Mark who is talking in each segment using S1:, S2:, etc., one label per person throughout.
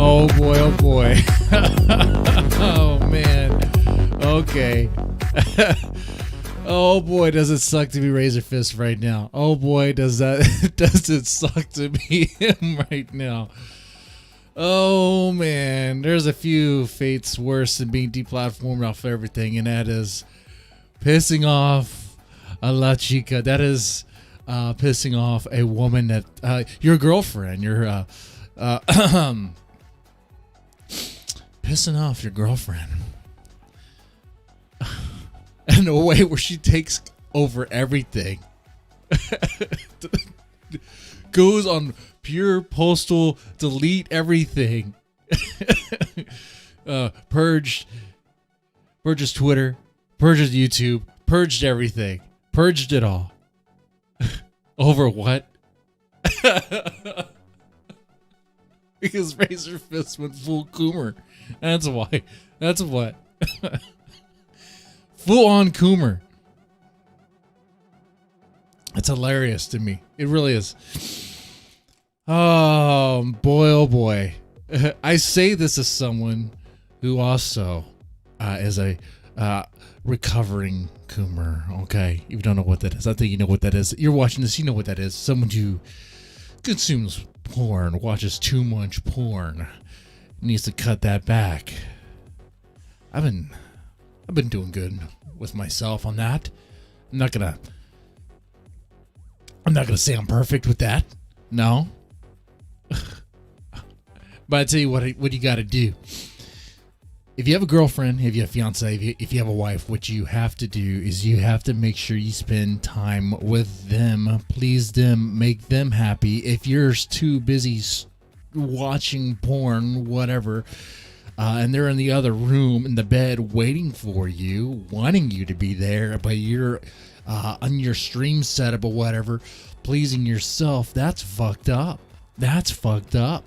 S1: Oh boy, oh boy. Oh man. Okay. Oh boy, does it suck to be Razorfist right now. Oh boy, does it suck to be him right now. Oh man, there's a few fates worse than being deplatformed off everything, and that is pissing off a la chica. That is pissing off a woman that your girlfriend, your pissing off your girlfriend in a way where she takes over everything. Goes on pure postal, delete everything. Purged Twitter, purged YouTube, purged everything, purged it all. Over what? Because Razorfist went full Coomer. That's why. That's what. Full on Coomer. It's hilarious to me. It really is. Oh boy. I say this as someone who also is a recovering Coomer. Okay, you don't know what that is. I think you know what that is. You're watching this, you know what that is. Someone who consumes porn, watches too much porn, needs to cut that back. I've been doing good with myself on that. I'm not gonna say I'm perfect with that. No. But I tell you what you got to do. If you have a girlfriend, if you have a fiance, if you have a wife, what you have to do is you have to make sure you spend time with them, please them, make them happy. If you're too busy watching porn, whatever, and they're in the other room in the bed waiting for you, wanting you to be there, but you're on your stream setup or whatever, pleasing yourself, that's fucked up. That's fucked up.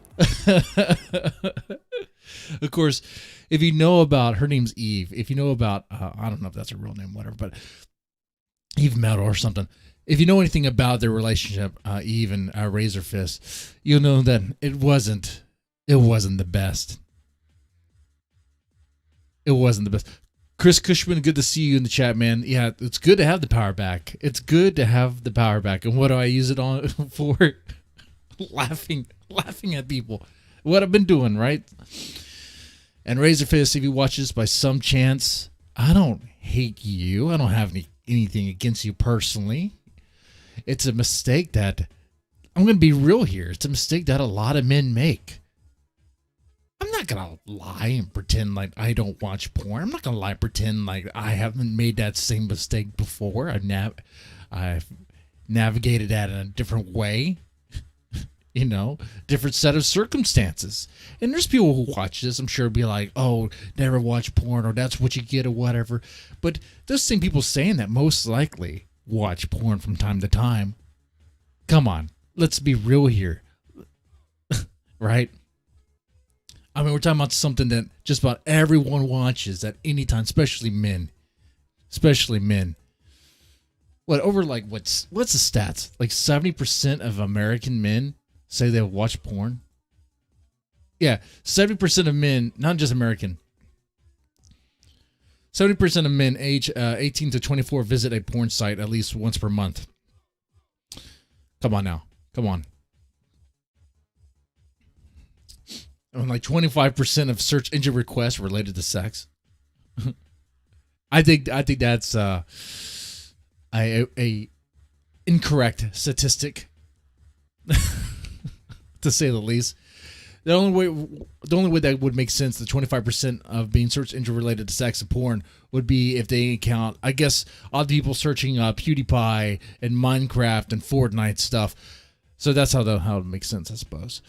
S1: Of course, if you know about, her name's Eve, if you know about, I don't know if that's her real name, whatever, but Eve Metal or something. If you know anything about their relationship, Eve and Razorfist, you'll know that it wasn't the best. It wasn't the best. Chris Cushman, good to see you in the chat, man. Yeah, it's good to have the power back. It's good to have the power back. And what do I use it on for? laughing at people. What I've been doing, right? And Razorfist, if you watch this by some chance, I don't hate you. I don't have anything against you personally. It's a mistake that, I'm going to be real here, it's a mistake that a lot of men make. I'm not going to lie and pretend like I don't watch porn. I'm not going to lie and pretend like I haven't made that same mistake before. I've navigated that in a different way. You know, different set of circumstances. And there's people who watch this, I'm sure, be like, oh, never watch porn, or that's what you get, or whatever. But those same people saying that most likely watch porn from time to time. Come on, let's be real here. Right? I mean, we're talking about something that just about everyone watches at any time, especially men. Especially men. What's the stats? Like 70% of American men say they watch porn. Yeah, 70% of men, not just American. 70% of men age 18 to 24 visit a porn site at least once per month. Come on now. Come on. And like 25% of search engine requests related to sex. I think that's a incorrect statistic. To say the least. The only way that would make sense, the 25% of being search engine related to sex and porn, would be if they count, I guess, odd people searching PewDiePie and Minecraft and Fortnite stuff. So that's how it makes sense, I suppose.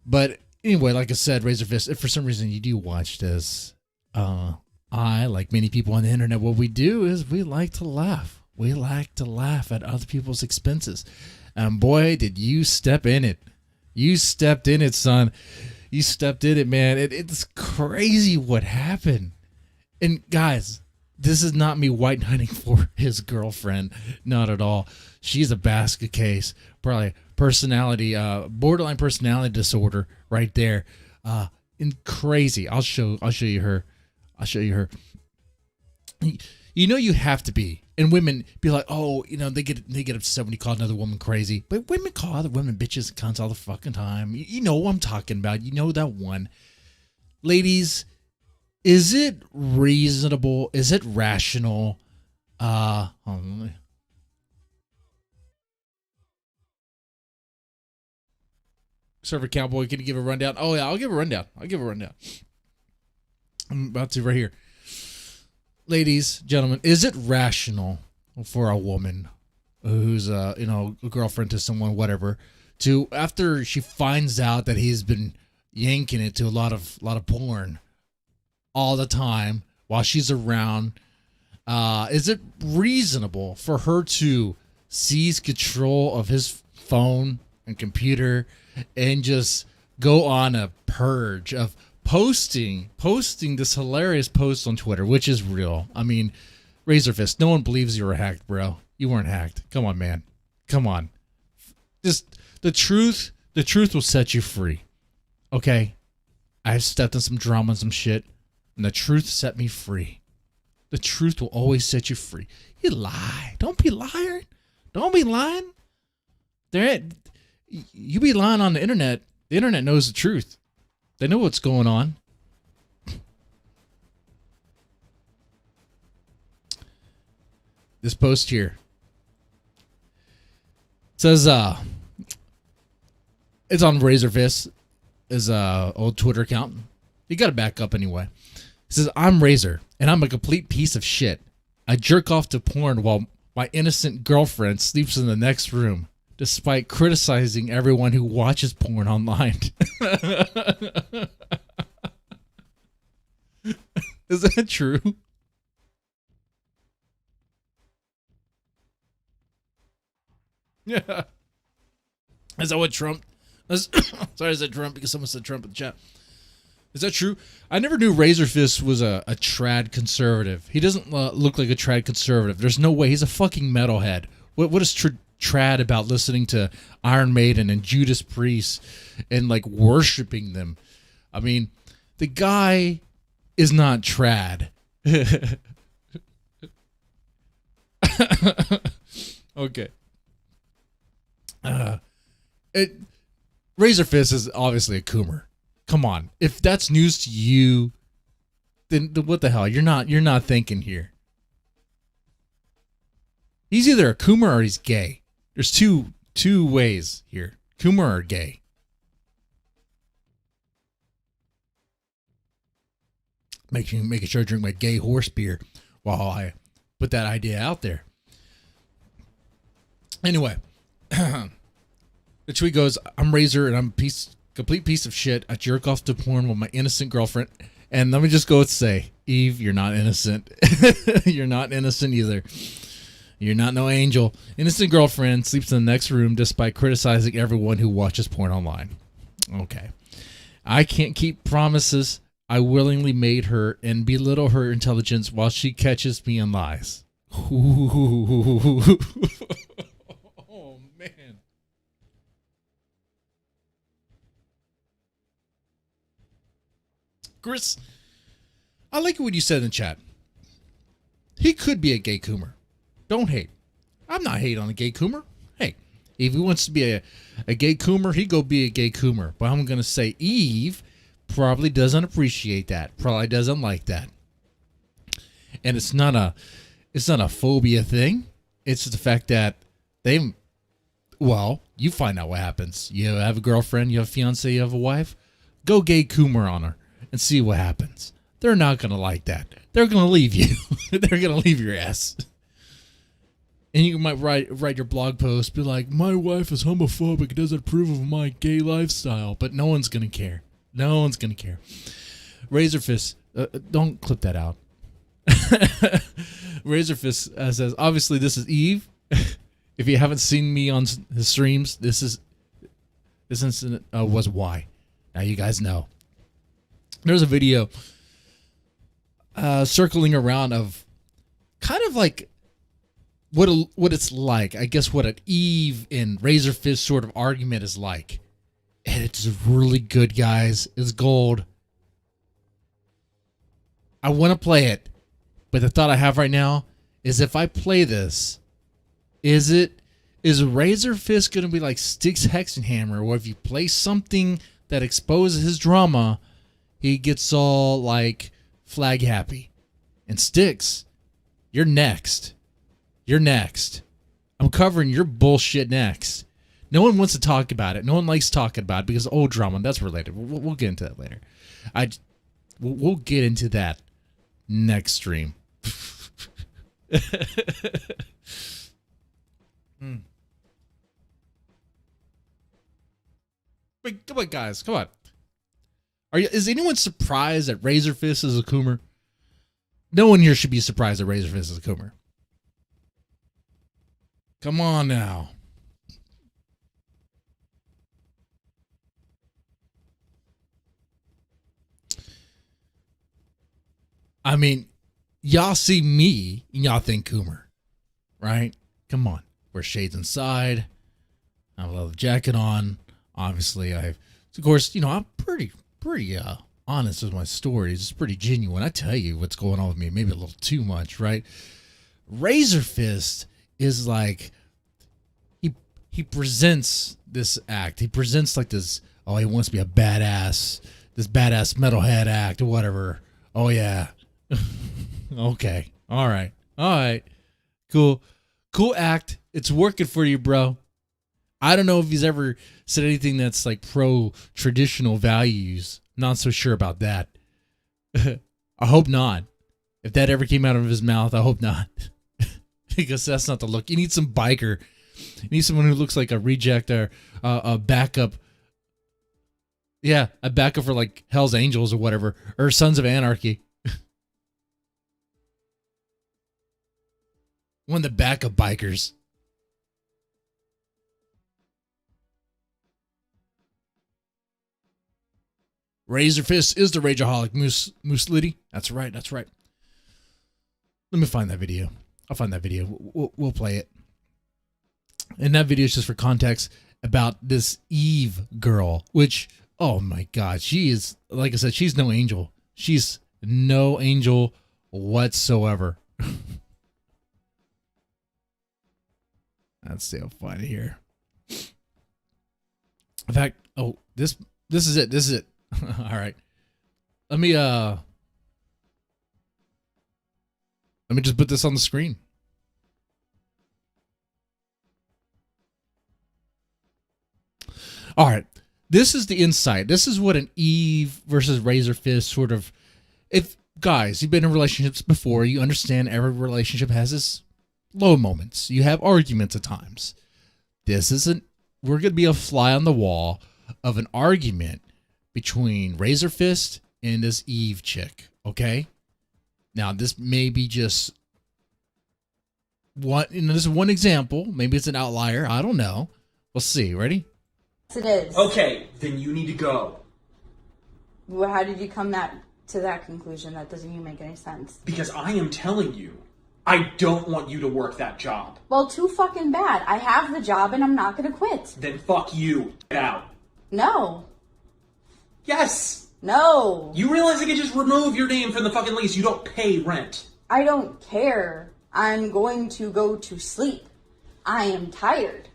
S1: But anyway, like I said, Razorfist, if for some reason you do watch this, I, like many people on the internet, what we do is we like to laugh. We like to laugh at other people's expenses. And boy, did you step in it. You stepped in it, son. You stepped in it, man. It's crazy what happened. And guys, this is not me white knighting for his girlfriend. Not at all. She's a basket case. Probably borderline personality disorder right there. And crazy. I'll show you her. I'll show you her. You know you have to be. And women be like, oh, they get upset when you call another woman crazy. But women call other women bitches and cunts all the fucking time. You know what I'm talking about. You know that one. Ladies, is it reasonable? Is it rational? Hold on. Server Cowboy, can you give a rundown? Oh yeah, I'll give a rundown. I'm about to right here. Ladies, gentlemen, is it rational for a woman who's a girlfriend to someone, whatever, to, after she finds out that he's been yanking it to a lot of porn all the time while she's around, is it reasonable for her to seize control of his phone and computer and just go on a purge of posting this hilarious post on Twitter, which is real? I mean, Razorfist, no one believes you were hacked, bro. You weren't hacked. Come on, man. Come on. Just the truth will set you free. Okay? I've stepped in some drama and some shit, and the truth set me free. The truth will always set you free. You lie. Don't be lying. Don't be lying. You be lying on the internet. The internet knows the truth. They know what's going on. This post here says, it's on Razorfist, his old Twitter account. You got to back up anyway. It says, I'm Razor, and I'm a complete piece of shit. I jerk off to porn while my innocent girlfriend sleeps in the next room, despite criticizing everyone who watches porn online. Is that true? Yeah. Is that what Trump... Sorry, is that Trump? Because someone said Trump in the chat. Is that true? I never knew Razorfist was a trad conservative. He doesn't look like a trad conservative. There's no way. He's a fucking metalhead. What is trad about listening to Iron Maiden and Judas Priest and like worshiping them? I mean, the guy is not trad. Okay. Razorfist is obviously a Coomer. Come on. If that's news to you, then what the hell? You're not thinking here. He's either a Coomer or he's gay. There's two ways here. Coomer or gay. Making sure I drink my gay horse beer while I put that idea out there. Anyway, the tweet goes, I'm Razor and I'm complete piece of shit. I jerk off to porn with my innocent girlfriend. And let me just go and say, Eve, you're not innocent. You're not innocent either. You're not no angel. Innocent girlfriend sleeps in the next room despite criticizing everyone who watches porn online. Okay. I can't keep promises. I willingly made her and belittle her intelligence while she catches me in lies. Oh, man. Chris, I like what you said in the chat. He could be a gay Coomer. Don't hate. I'm not hating on a gay Coomer. Hey, if he wants to be a gay Coomer, he go be a gay Coomer. But I'm going to say Eve probably doesn't appreciate that. Probably doesn't like that. And it's not a phobia thing. It's the fact that you find out what happens. You have a girlfriend, you have a fiance, you have a wife. Go gay Coomer on her and see what happens. They're not going to like that. They're going to leave you. They're going to leave your ass. And you might write your blog post, be like, my wife is homophobic, doesn't approve of my gay lifestyle. But no one's going to care. No one's going to care. Razorfist, don't clip that out. Razorfist says, obviously this is Eve. If you haven't seen me on his streams, this incident was why. Now you guys know. There's a video circling around of kind of like what it's like. I guess what an Eve and Razorfist sort of argument is like. And it's really good, guys. It's gold. I want to play it, but the thought I have right now is if I play this, is Razorfist going to be like Styx Hexenhammer, where if you play something that exposes his drama, he gets all like flag happy? And Styx, you're next. You're next. I'm covering your bullshit next. No one wants to talk about it. No one likes talking about it because old drama, that's related. We'll get into that later. We'll get into that next stream. Wait, come on, guys. Come on. Is anyone surprised that Razorfist is a Coomer? No one here should be surprised that Razorfist is a Coomer. Come on now. I mean, y'all see me and y'all think Coomer, right? Come on. Wear shades inside. I have a leather jacket on. Obviously, of course, I'm pretty honest with my stories. It's pretty genuine. I tell you what's going on with me. Maybe a little too much, right? Razorfist is like, he presents this act. He presents like this, he wants to be a badass, this badass metalhead act or whatever. Oh, yeah. Okay. All right. Cool act. It's working for you, bro. I don't know if he's ever said anything that's like pro traditional values. Not so sure about that. I hope not. If that ever came out of his mouth, I hope not. Because that's not the look. You need some biker. You need someone who looks like a reject or a backup. Yeah, a backup for like Hell's Angels or whatever. Or Sons of Anarchy. One of the backup bikers. Razorfist is the Rageaholic Moose Liddy. That's right. Let me find that video. I'll find that video. We'll play it. And that video is just for context about this Eve girl, which, oh my God, she is, like I said, she's no angel. She's no angel whatsoever. Let's see, I'll find it here. In fact, this is it. All right. Let me just put this on the screen. All right. This is the insight. This is what an Eve versus Razorfist sort of, if guys, you've been in relationships before, you understand every relationship has its low moments. You have arguments at times. We're going to be a fly on the wall of an argument between Razorfist and this Eve chick, okay? Now, this may be just one, this is one example. Maybe it's an outlier. I don't know. We'll see. Ready?
S2: Yes, it is.
S3: Okay, then you need to go.
S2: Well, how did you come to that conclusion? That doesn't even make any sense.
S3: Because I am telling you, I don't want you to work that job.
S2: Well, too fucking bad. I have the job and I'm not gonna quit.
S3: Then fuck you. Get out.
S2: No.
S3: Yes.
S2: No.
S3: You realize I can just remove your name from the fucking lease. You don't pay rent.
S2: I don't care. I'm going to go to sleep. I am tired.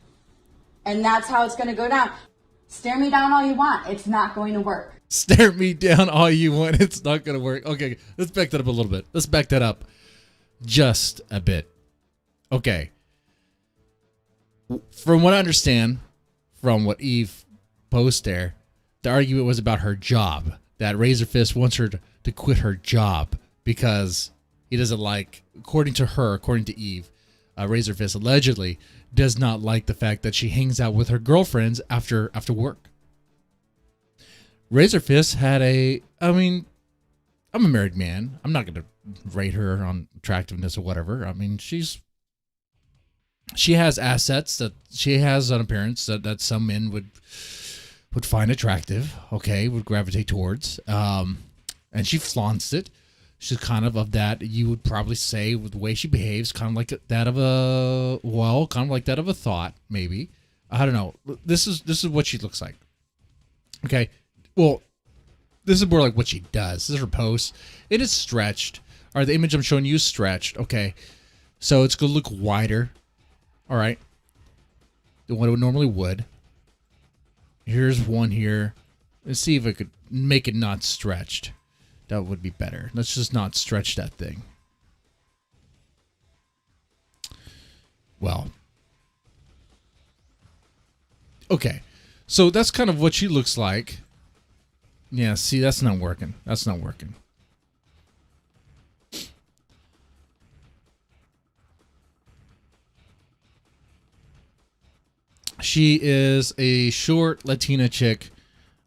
S2: And that's how it's gonna go down. Stare me down all you want. It's not going to work.
S1: Stare me down all you want. It's not going to work. Okay, let's back that up a little bit. Let's back that up just a bit. Okay. From what I understand, from what Eve posted there, the argument was about her job. That Razorfist wants her to quit her job because he doesn't like, according to Eve, Razorfist allegedly does not like the fact that she hangs out with her girlfriends after work. Razorfist had I'm a married man. I'm not going to rate her on attractiveness or whatever. I mean, she has assets that she has an appearance that some men would find attractive, okay, would gravitate towards. And she flaunts it. She's kind of that, you would probably say, with the way she behaves, kind of like that of a thought, maybe. I don't know. This is what she looks like. Okay. Well, this is more like what she does. This is her post. It is stretched. All right, the image I'm showing you is stretched. Okay. So it's going to look wider. All right. Than what it normally would. Here's one here. Let's see if I could make it not stretched. That would be better. Let's just not stretch that thing. Well. Okay. So that's kind of what she looks like. Yeah, see, that's not working. That's not working. She is a short Latina chick.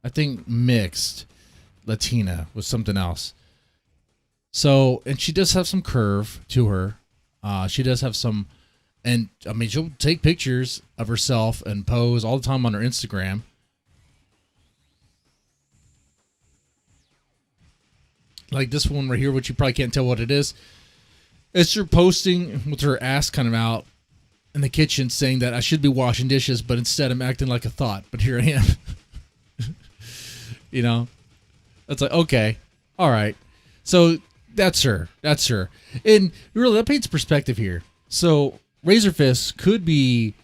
S1: I think mixed Latina with something else. So, and she does have some curve to her. She does have some, and I mean, she'll take pictures of herself and pose all the time on her Instagram. Like this one right here, which you probably can't tell what it is. It's her posting with her ass kind of out in the kitchen saying that I should be washing dishes, but instead I'm acting like a thought. But here I am. You know? It's like, okay. All right. So that's her. That's her. And really, that paints perspective here. So Razorfist could be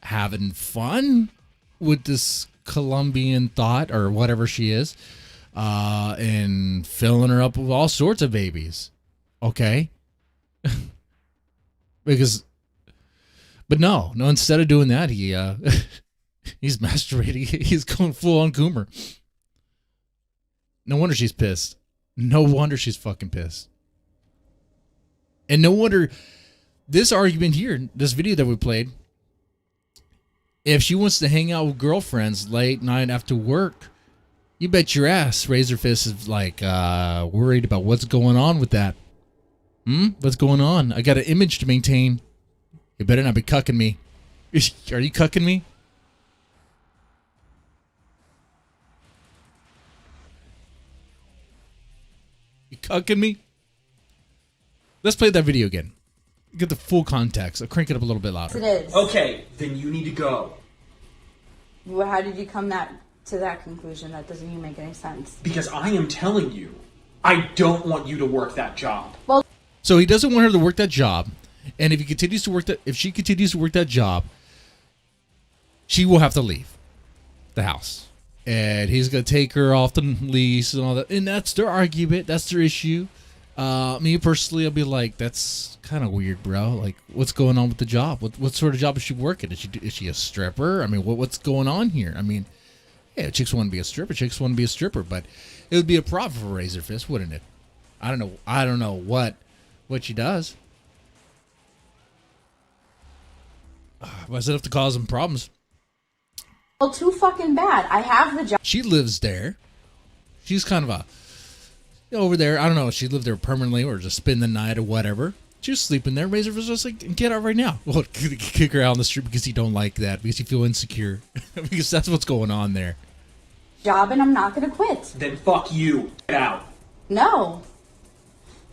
S1: having fun with this Colombian thought or whatever she is. And filling her up with all sorts of babies. Okay. But no, instead of doing that, he's masturbating. He's going full on Coomer. No wonder she's pissed. No wonder she's fucking pissed. And no wonder this argument here, this video that we played, if she wants to hang out with girlfriends late night after work, you bet your ass Razorfist is like worried about what's going on with that. What's going on? I got an image to maintain. You better not be cucking me. Are you cucking me? You cucking me? Let's play that video again. Get the full context. I'll crank it up a little bit louder.
S2: It is.
S3: Okay, then you need to go.
S2: Well, how did you come to that conclusion? That doesn't even make any sense.
S3: Because I am telling you, I don't want you to work that job.
S2: Well,
S1: So he doesn't want her to work that job, and if she continues to work that job, she will have to leave the house, and he's gonna take her off the lease and all that. And that's their argument. That's their issue. Me personally, I'll be like, that's kind of weird, bro. Like, what's going on with the job? What sort of job is she working? Is she a stripper? I mean, what's going on here? I mean, yeah, chicks want to be a stripper. Chicks want to be a stripper, but it would be a problem for Razorfist, wouldn't it? I don't know what she does. Why does it have to cause them problems?
S2: well, too fucking bad. I have the job.
S1: She lives there. She's kind of over there. I don't know if she lived there permanently or just spend the night or whatever. She was sleeping there. Razor was just like, get out right now. Well, kick her out on the street because you don't like that, because you feel insecure. Because that's what's going on there.
S2: Job and I'm not gonna quit.
S3: Then fuck you. Get out.
S2: No.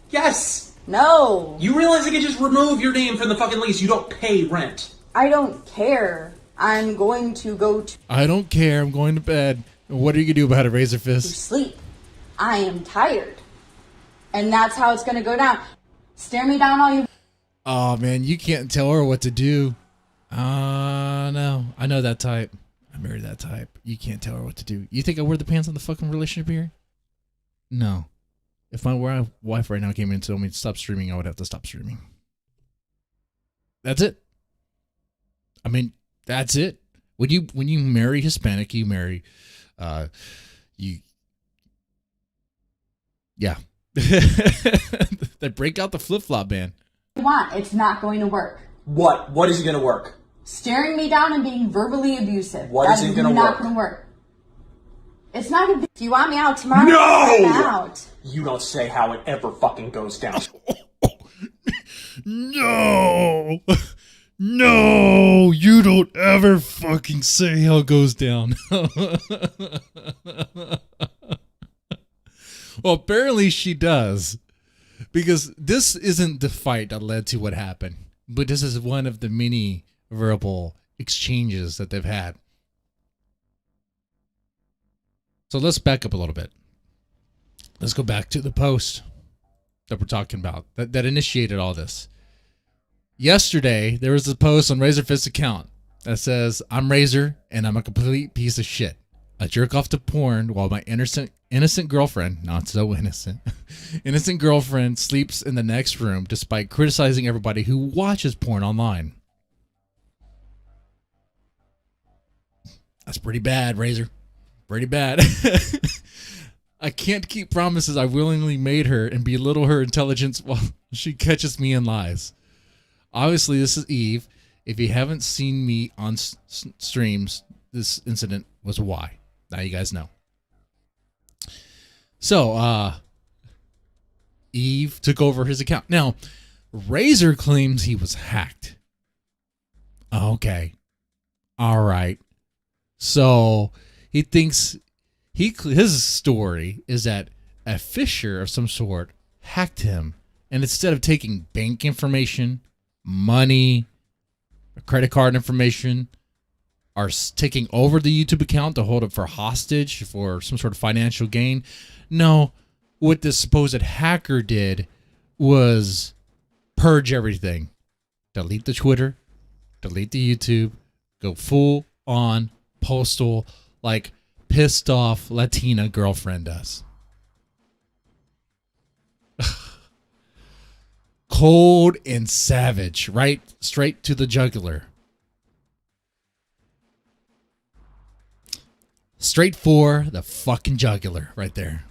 S3: Yes!
S2: No.
S3: You realize I can just remove your name from the fucking lease. You don't pay rent.
S2: I don't care. I'm going to go to
S1: I don't care. I'm going to bed. What are you going to do about it, Razorfist?
S2: sleep. I am tired. And that's how it's gonna go down. Stare me down all you
S1: Oh, man, you can't tell her what to do. No. I know that type. I married that type. You can't tell her what to do. You think I wear the pants on the fucking relationship here? No. If my wife right now came in and told me to stop streaming, I would have to stop streaming. That's it. I mean, that's it. When you marry Hispanic, you marry, yeah. They break out the flip-flop band.
S2: want. It's not going to work.
S3: What? What isn't gonna work?
S2: Staring me down and being verbally abusive.
S3: What
S2: That
S3: isn't
S2: is
S3: gonna
S2: not
S3: work?
S2: gonna work. It's not gonna be. If you want me out tomorrow,
S3: No!
S2: I'm out.
S3: You don't say how it ever fucking goes down.
S1: No. No, you don't ever fucking say how it goes down. Well, apparently she does. Because this isn't the fight that led to what happened. But this is one of the many verbal exchanges that they've had. So let's back up a little bit. Let's go back to the post that we're talking about that initiated all this. Yesterday, there was a post on Razorfist's account that says, "I'm Razor and I'm a complete piece of shit. I jerk off to porn while my innocent girlfriend, not so innocent, innocent girlfriend sleeps in the next room despite criticizing everybody who watches porn online." That's pretty bad, Razor. Pretty bad. I can't keep promises I willingly made her and belittle her intelligence while she catches me in lies. Obviously, this is Eve. If you haven't seen me on streams, this incident was why. Now you guys know. So, Eve took over his account. Now, Razor claims he was hacked. Okay. All right. So, he thinks his story is that a phisher of some sort hacked him, and instead of taking bank information, money, credit card information, are taking over the YouTube account to hold it for hostage for some sort of financial gain. No, what this supposed hacker did was purge everything. Delete the Twitter, delete the YouTube, go full on postal like pissed off Latina girlfriend does. Cold and savage, right? Straight to the jugular. Straight for the fucking jugular right there.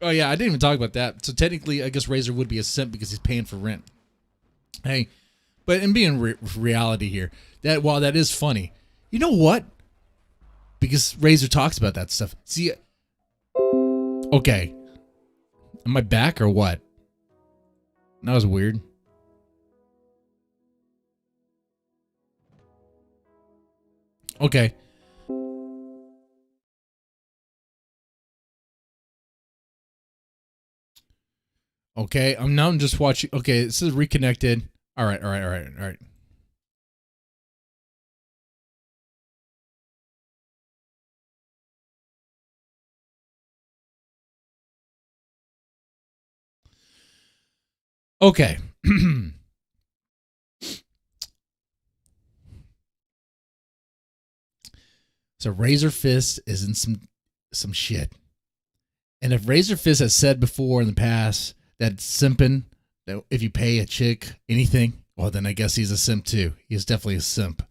S1: Oh yeah, I didn't even talk about that. So technically, I guess Razor would be a simp because he's paying for rent. Hey, but in being reality here, that while that is funny, you know what? Because Razor talks about that stuff. See, okay, am I back or what? That was weird. Okay. Okay, I'm now just watching. Okay, this is reconnected. All right. Okay. So Razorfist is in some shit. And if Razorfist has said before in the past that simping, that if you pay a chick anything, well, then I guess he's a simp too. He's definitely a simp.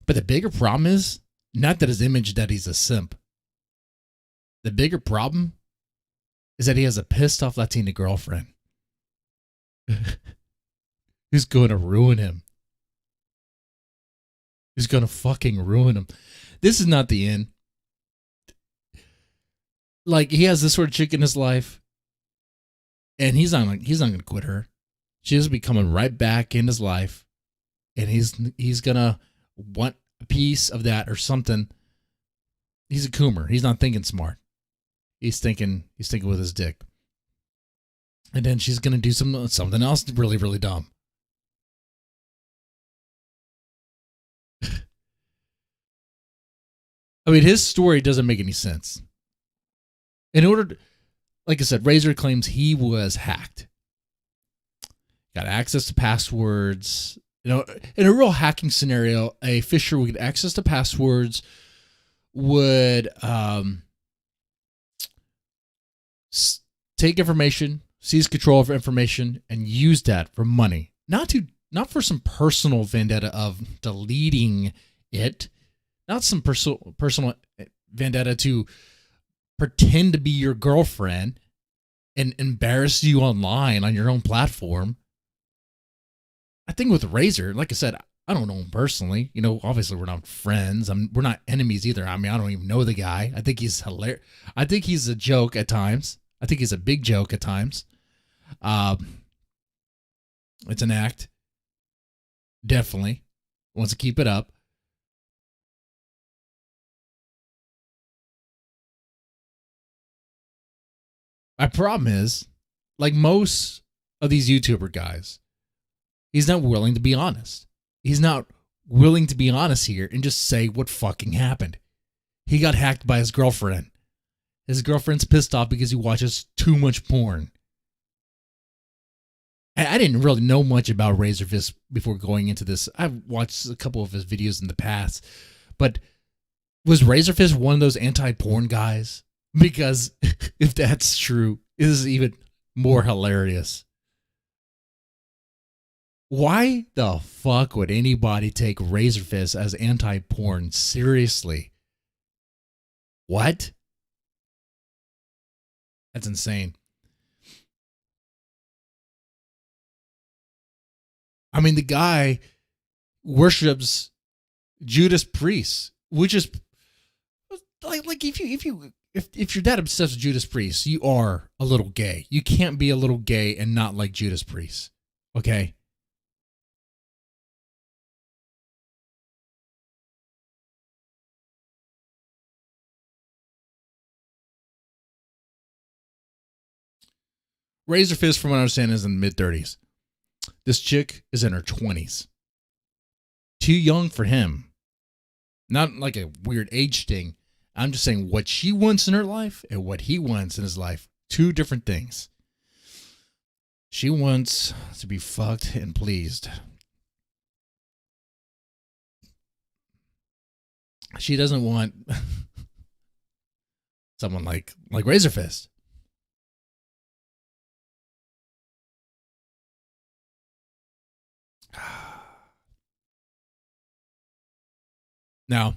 S1: But the bigger problem is not that his image that he's a simp. The bigger problem is that he has a pissed off Latina girlfriend who's going to ruin him. Who's going to fucking ruin him. This is not the end. Like, he has this sort of chick in his life, and he's not going to quit her. She's be coming right back in his life, and he's going to want a piece of that or something. He's a Coomer. He's not thinking smart. He's thinking with his dick. And then she's going to do something else really, really dumb. I mean, his story doesn't make any sense. In order to, like I said, Razor claims he was hacked. Got access to passwords. You know, in a real hacking scenario, a phisher would get access to passwords, would take information, seize control of information, and use that for money. Not for some personal vendetta of deleting it. Not some personal vendetta to pretend to be your girlfriend and embarrass you online on your own platform. I think with Razor, like I said, I don't know him personally. You know, obviously we're not friends. We're not enemies either. I mean, I don't even know the guy. I think he's hilarious. I think he's a joke at times. I think he's a big joke at times. It's an act. Definitely. Wants to keep it up. My problem is, like most of these YouTuber guys, he's not willing to be honest. He's not willing to be honest here and just say what fucking happened. He got hacked by his girlfriend. His girlfriend's pissed off because he watches too much porn. And I didn't really know much about Razorfist before going into this. I've watched a couple of his videos in the past. But was Razorfist one of those anti-porn guys? Because if that's true, it is even more hilarious. Why the fuck would anybody take Razorfist as anti-porn seriously? What? That's insane. I mean, the guy worships Judas Priest, which is like if you're that obsessed with Judas Priest, you are a little gay. You can't be a little gay and not like Judas Priest. Okay? Razorfist, from what I understand, is in the mid-30s. This chick is in her 20s. Too young for him. Not like a weird age thing. I'm just saying what she wants in her life and what he wants in his life. Two different things. She wants to be fucked and pleased. She doesn't want someone like Razorfist. Now,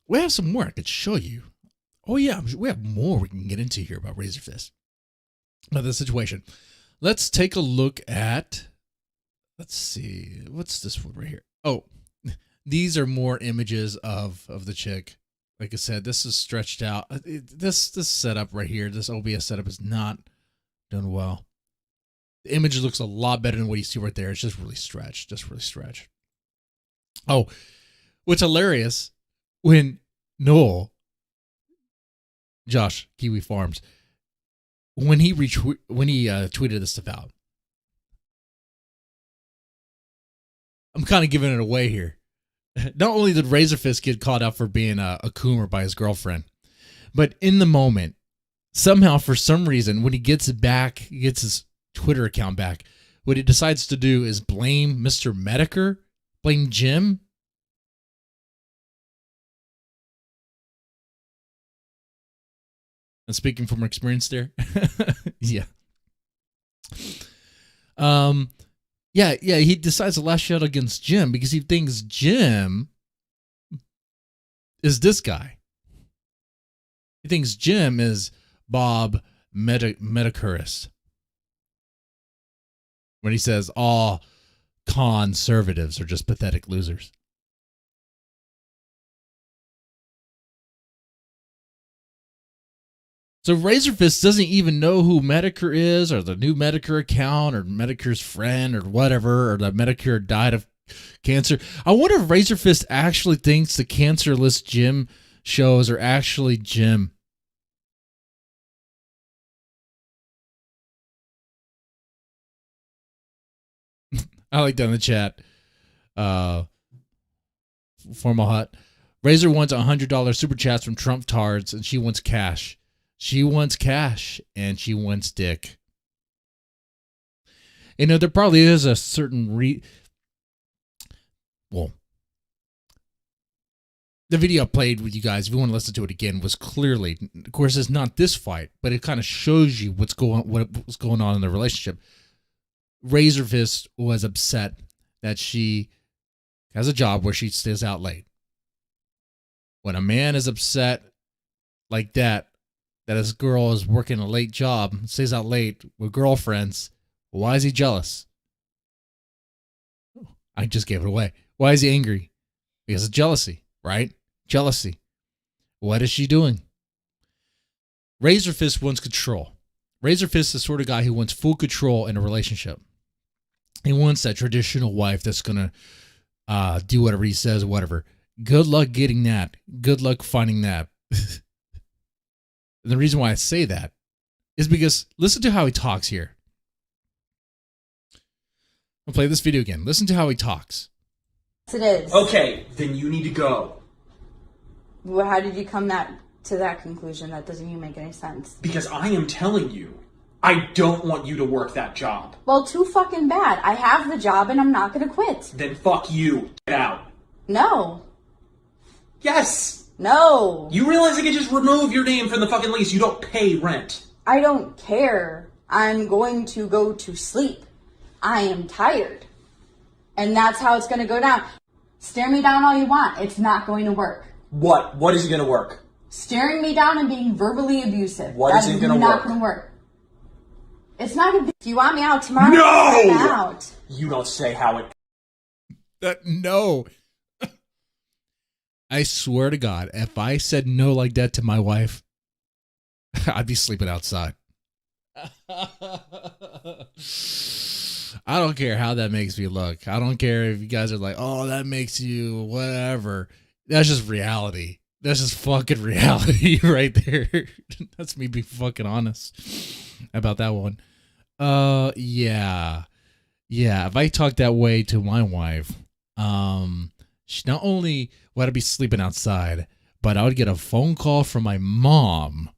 S1: we have some more I could show you. Oh yeah, we have more we can get into here about Razorfist. About the situation. Let's take a look at, let's see, what's this one right here? Oh, these are more images of the chick. Like I said, this is stretched out. This setup right here, this OBS setup is not done well. The image looks a lot better than what you see right there. It's just really stretched, Oh, what's hilarious, when Noel, Josh, Kiwi Farms, when he tweeted this stuff out, I'm kind of giving it away here. Not only did Razorfist get caught out for being a Coomer by his girlfriend, but in the moment, somehow, for some reason, when he gets his Twitter account back, what he decides to do is blame Mr. Medicare, blame Jim. And speaking from experience there. Yeah. Yeah, he decides to lash out against Jim because he thinks Jim is this guy. He thinks Jim is Bob Medicurist. When he says all conservatives are just pathetic losers. So Razorfist doesn't even know who Medicare is, or the new Medicare account, or Medicare's friend, or whatever, or that Medicare died of cancer. I wonder if Razorfist actually thinks the cancerless Jim shows are actually Jim. I like that in the chat. Formal Hut. Razor wants $100 super chats from Trump tards, and she wants cash. She wants cash, and she wants dick. You know, there probably is a certain well, the video I played with you guys, if you want to listen to it again, was clearly, of course, it's not this fight, but it kind of shows you what's going on in the relationship. Razorfist was upset that she has a job where she stays out late. When a man is upset like that his girl is working a late job, stays out late with girlfriends, why is he jealous? I just gave it away. Why is he angry? Because of jealousy, right? Jealousy. What is she doing? Razorfist wants control. Razorfist is the sort of guy who wants full control in a relationship. He wants that traditional wife that's going to do whatever he says, whatever. Good luck getting that. Good luck finding that. And the reason why I say that is because listen to how he talks here. I'll play this video again. Listen to how he talks.
S2: Yes, it is.
S3: Okay, then you need to go.
S2: Well, how did you come to that conclusion? That doesn't even make any sense.
S3: Because I am telling you, I don't want you to work that job.
S2: Well, too fucking bad. I have the job and I'm not gonna quit.
S3: Then fuck you. Get out.
S2: No.
S3: Yes!
S2: No.
S3: You realize I can just remove your name from the fucking lease. You don't pay rent.
S2: I don't care. I'm going to go to sleep. I am tired. And that's how it's gonna go down. Stare me down all you want. It's not going to work.
S3: What? What isn't gonna work?
S2: Staring me down and being verbally abusive.
S3: What isn't gonna
S2: not
S3: work?
S2: gonna work. It's not gonna be. If you want me out tomorrow,
S3: No!
S2: I'm out.
S3: You don't say how it...
S1: No. I swear to God, if I said no like that to my wife, I'd be sleeping outside. I don't care how that makes me look. I don't care if you guys are like, oh, that makes you whatever. That's just reality. That's just fucking reality right there. That's me being fucking honest about that one. Yeah. Yeah, if I talk that way to my wife, she not only would I be sleeping outside, but I would get a phone call from my mom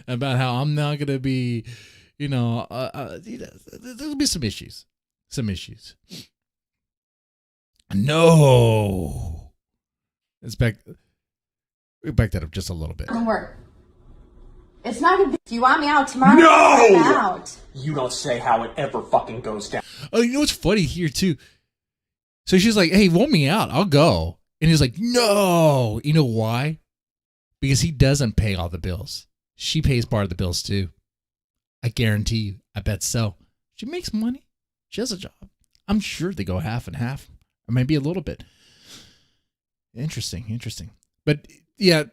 S1: about how I'm not going to be, there'll be some issues. No. Let's back that up just a little bit.
S2: It doesn't work. It's not gonna be. If you want me out tomorrow,
S3: No!
S2: I'm out.
S3: You don't say how it ever fucking goes down.
S1: Oh, you know what's funny here too? So she's like, hey, want me out? I'll go. And he's like, no. You know why? Because he doesn't pay all the bills. She pays part of the bills too. I guarantee you. I bet so. She makes money. She has a job. I'm sure they go half and half. Or maybe a little bit. Interesting. But yeah,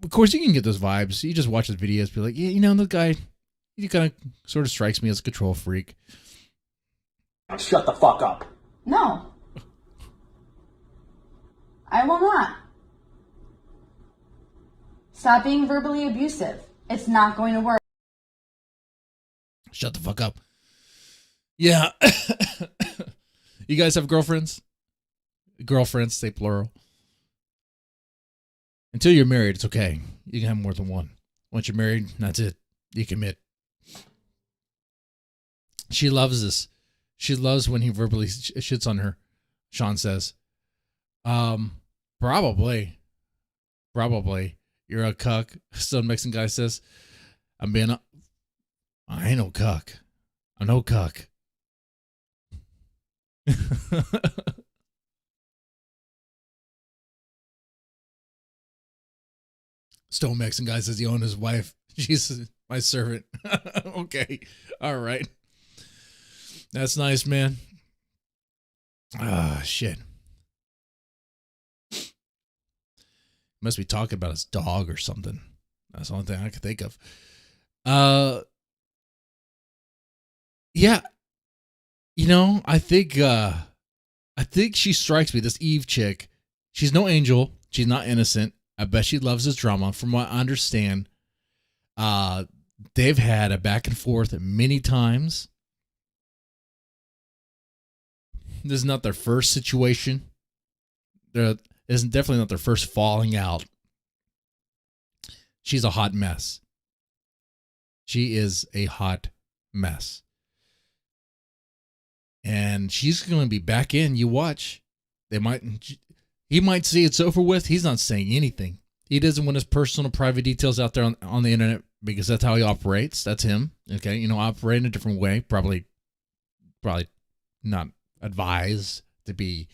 S1: of course you can get those vibes. You just watch the videos, be like, yeah, the guy, he kind of sort of strikes me as a control freak.
S3: Shut the fuck up.
S2: No. I will not. Stop being verbally abusive. It's not going to work.
S1: Shut the fuck up. Yeah. You guys have girlfriends? Girlfriends, say plural. Until you're married, it's okay. You can have more than one. Once you're married, that's it. You commit. She loves this. She loves when he verbally shits on her. Sean says, probably. You're a cuck. Some Mexican guy says, I ain't no cuck. I'm no cuck. Stone Mexican guy says he owned his wife. She's my servant. Okay. All right. That's nice, man. Ah, shit. Must be talking about his dog or something. That's the only thing I could think of. Yeah. I think she strikes me, this Eve chick. She's no angel. She's not innocent. I bet she loves this drama. From what I understand, they've had a back and forth many times. This is not their first situation. This is definitely not their first falling out. She's a hot mess. She is a hot mess. And she's going to be back in. You watch. He might see it's over with. He's not saying anything. He doesn't want his personal private details out there on the internet because that's how he operates. That's him. Okay. Operate in a different way. Probably not advised to be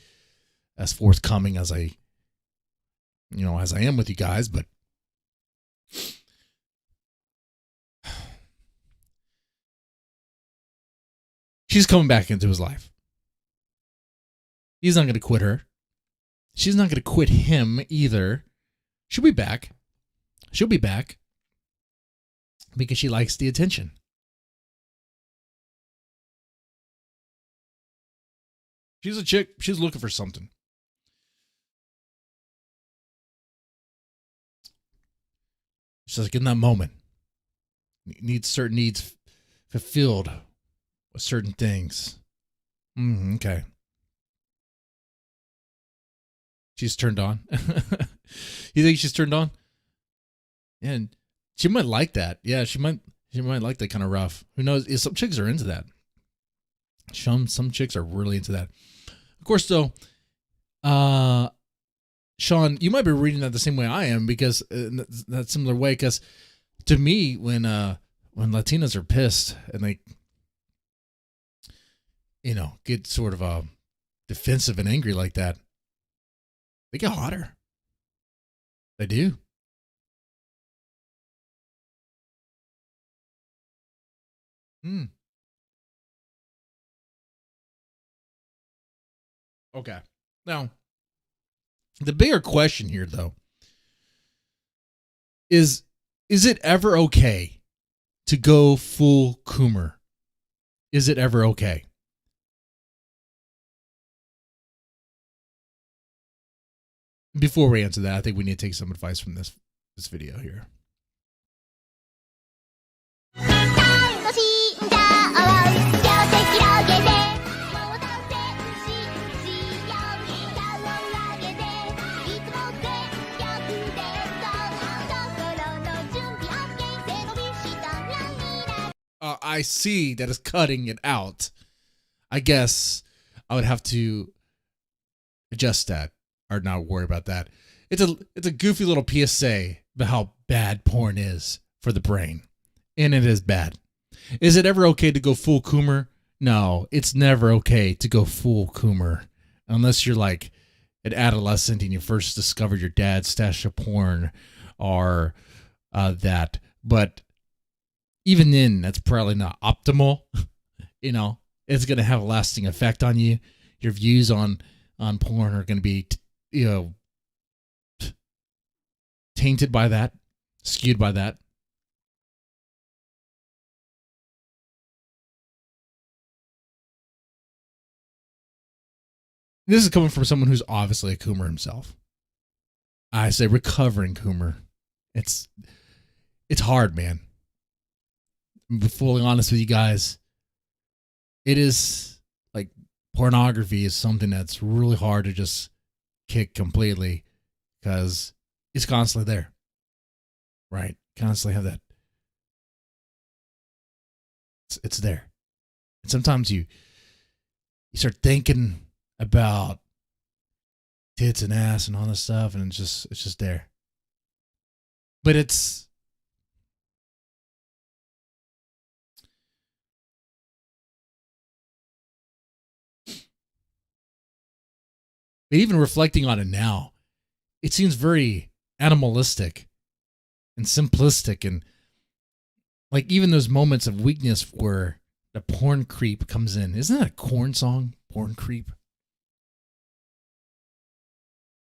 S1: as forthcoming as I am with you guys, but she's coming back into his life. He's not going to quit her. She's not going to quit him either. She'll be back. Because she likes the attention. She's a chick. She's looking for something. She's like in that moment. Needs certain needs fulfilled with certain things. Okay. She's turned on. You think she's turned on? And she might like that. Yeah, she might like that kind of rough. Who knows? Some chicks are into that. Some chicks are really into that. Of course, though, Sean, you might be reading that the same way I am, because that similar way. Because to me, when Latinas are pissed and they, get sort of defensive and angry like that, they get hotter. They do. Okay. Now, the bigger question here, though, is it ever okay to go full Coomer? Is it ever okay? Before we answer that, I think we need to take some advice from this video here. I see that it's cutting it out. I guess I would have to adjust that or not worry about that. It's a goofy little PSA about how bad porn is for the brain. And it is bad. Is it ever okay to go full Coomer? No, it's never okay to go full Coomer. Unless you're like an adolescent and you first discovered your dad's stash of porn or that. But even then, that's probably not optimal. It's going to have a lasting effect on you. Your views on porn are going to be, tainted by that, skewed by that. This is coming from someone who's obviously a Coomer himself. I say recovering Coomer. It's hard, man. To be fully honest with you guys, it is like pornography is something that's really hard to just kick completely because it's constantly there, right? Constantly have that. It's there, and sometimes you start thinking about tits and ass and all this stuff, and it's just there. But even reflecting on it now, it seems very animalistic and simplistic, and like even those moments of weakness where the porn creep comes in. Isn't that a Korn song? Porn creep?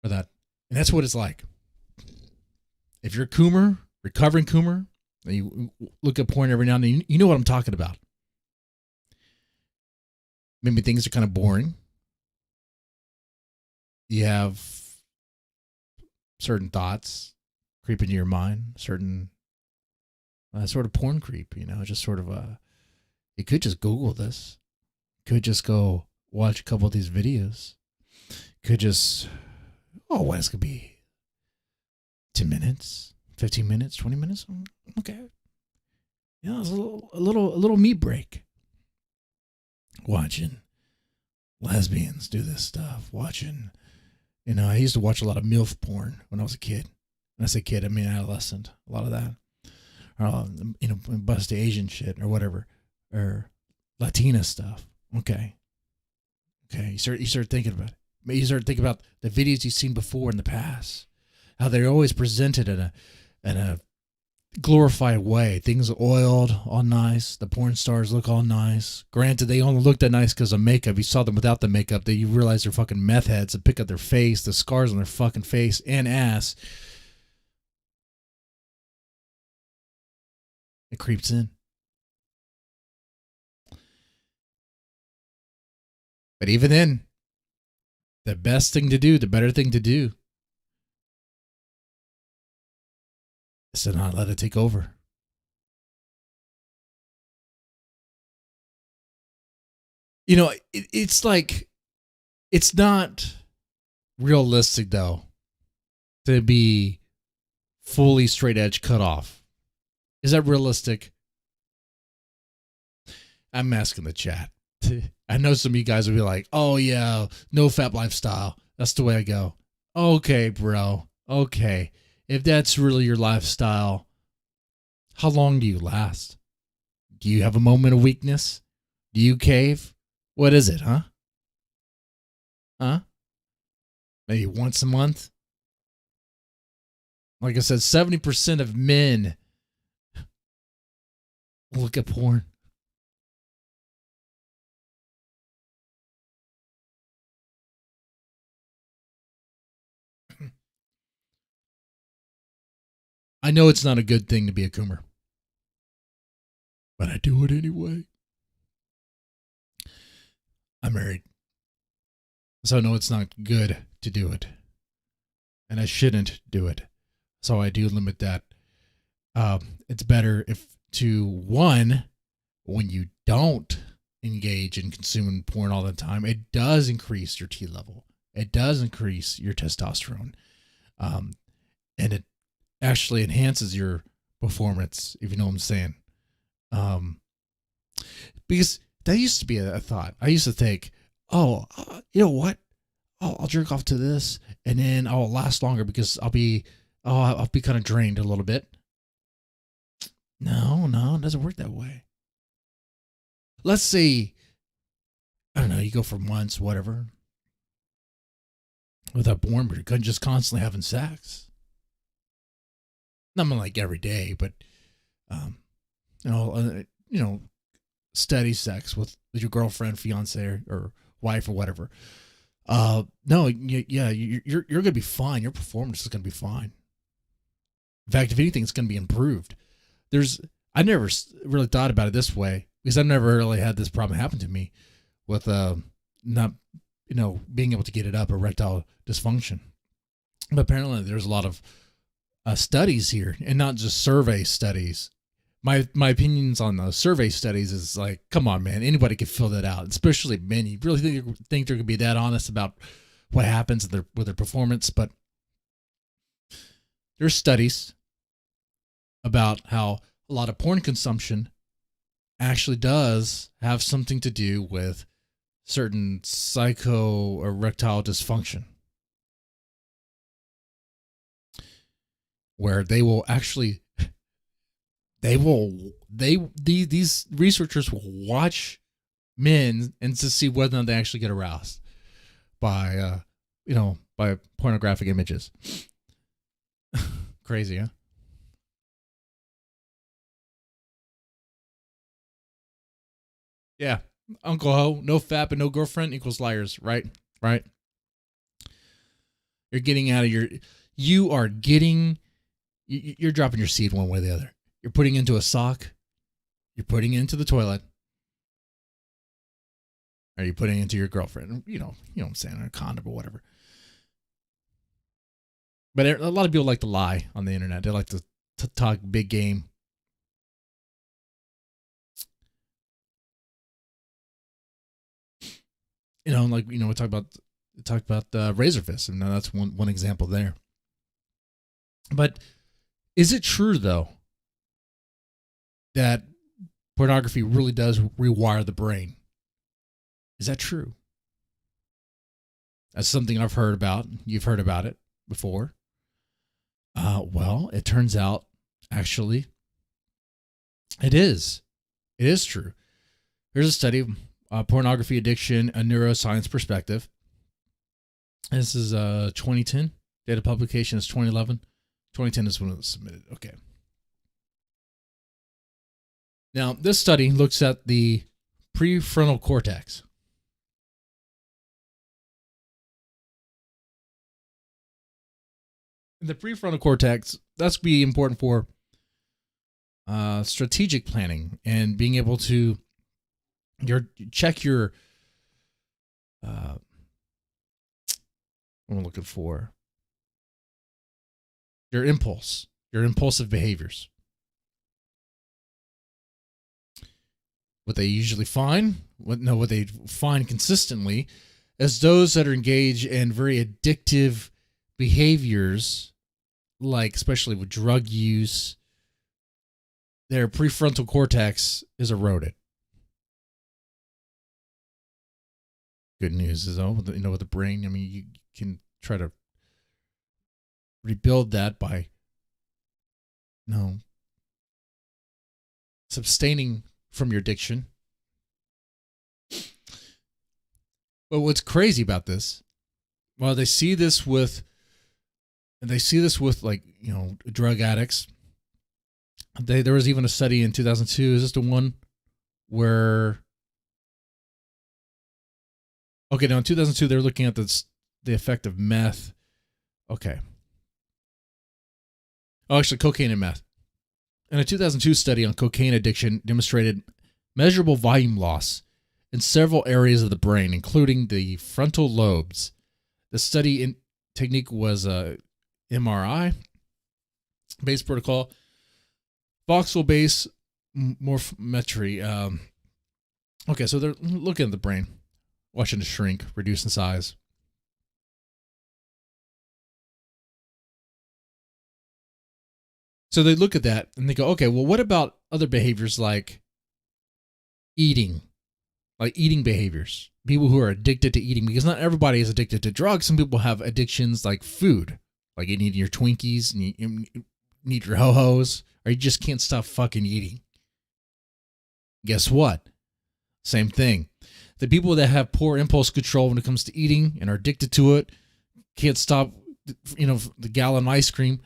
S1: Or that. And that's what it's like. If you're a Coomer, recovering Coomer, and you look at porn every now and then, you know what I'm talking about. Maybe things are kind of boring. You have certain thoughts creep into your mind, certain sort of porn creep, just sort of you could just Google this. Could just go watch a couple of these videos. Could just, what is it going to be? 10 minutes, 15 minutes, 20 minutes? Okay. It's a little meat break. Watching lesbians do this stuff. Watching, I used to watch a lot of MILF porn when I was a kid. When I say kid, I mean adolescent. A lot of that. Busty Asian shit or whatever. Or Latina stuff. Okay. You start thinking about it. You start thinking about the videos you've seen before in the past. How they're always presented in a glorified way. Things oiled, all nice. The porn stars look all nice. Granted, they only look that nice because of makeup. You saw them without the makeup, that you realize they're fucking meth heads and pick up their face, the scars on their fucking face and ass. It creeps in. But even then, the best thing to do, the better thing to do, is to not let it take over. You know, it's like, it's not realistic though to be fully straight edge cut off. Is that realistic? I'm asking the chat. I know some of you guys will be like, oh yeah, no fap lifestyle. That's the way I go. Okay, bro. Okay. If that's really your lifestyle, how long do you last? Do you have a moment of weakness? Do you cave? What is it, huh? Huh? Maybe once a month? Like I said, 70% of men look at porn. I know it's not a good thing to be a Coomer, but I do it anyway. I'm married, so I know it's not good to do it, and I shouldn't do it. So I do limit that. It's better if to one, when you don't engage in consuming porn all the time, it does increase your T level. It does increase your testosterone, and it actually enhances your performance, if you know what I'm saying. Because that used to be a thought. I used to think, oh, you know what? I'll jerk off to this, and then I'll last longer because I'll be kind of drained a little bit. No, it doesn't work that way. Let's say, I don't know, you go for months, whatever, without porn, but you're just constantly having sex. Not like every day, but steady sex with your girlfriend, fiance, or wife, or whatever. No, yeah, you're gonna be fine. Your performance is gonna be fine. In fact, if anything, it's gonna be improved. I never really thought about it this way because I've never really had this problem happen to me with not being able to get it up, erectile dysfunction. But apparently, there's a lot of studies here, and not just survey studies. My opinions on the survey studies is like, come on, man, anybody can fill that out, especially men. You really think they're gonna be that honest about what happens with their performance? But there's studies about how a lot of porn consumption actually does have something to do with certain psycho-erectile dysfunction, where they will actually these researchers will watch men and to see whether or not they actually get aroused by by pornographic images. Crazy, huh? Yeah. Uncle Ho, no fap and no girlfriend equals liars, right? Right. You're getting out of you're dropping your seed one way or the other. You're putting into a sock. You're putting it into the toilet. Or you're putting it into your girlfriend. You know what I'm saying, or a condom or whatever. But a lot of people like to lie on the internet. They like to talk big game. We talked about Razorfist, and that's one example there. But is it true though that pornography really does rewire the brain? Is that true? That's something I've heard about. You've heard about it before. Well, it turns out actually it is. It is true. Here's a study of pornography addiction, a neuroscience perspective. This is 2010. Data publication is 2011. 2010 is when it was submitted. Okay. Now, this study looks at the prefrontal cortex. The prefrontal cortex, that's be important for strategic planning and being able to check your what I'm looking for, your impulsive behaviors. What they usually find, what they find consistently, is those that are engaged in very addictive behaviors, like especially with drug use, their prefrontal cortex is eroded. Good news is, though, with the brain, I mean, you can try to rebuild that by, abstaining from your addiction. But what's crazy about this, well, they see this with like, drug addicts. There was even a study in 2002. Is this the one where? Okay, now in 2002 they're looking at the effect of meth. Okay. Oh, actually, cocaine and meth. And a 2002 study on cocaine addiction demonstrated measurable volume loss in several areas of the brain, including the frontal lobes. The study technique was a MRI-based protocol, voxel-based morphometry. Okay, so they're looking at the brain, watching it shrink, reduce in size. So they look at that and they go, okay, well, what about other behaviors like eating? Like eating behaviors. People who are addicted to eating, because not everybody is addicted to drugs. Some people have addictions like food, like you need your Twinkies and you need your ho-hos, or you just can't stop fucking eating. Guess what? Same thing. The people that have poor impulse control when it comes to eating and are addicted to it, can't stop, the gallon of ice cream,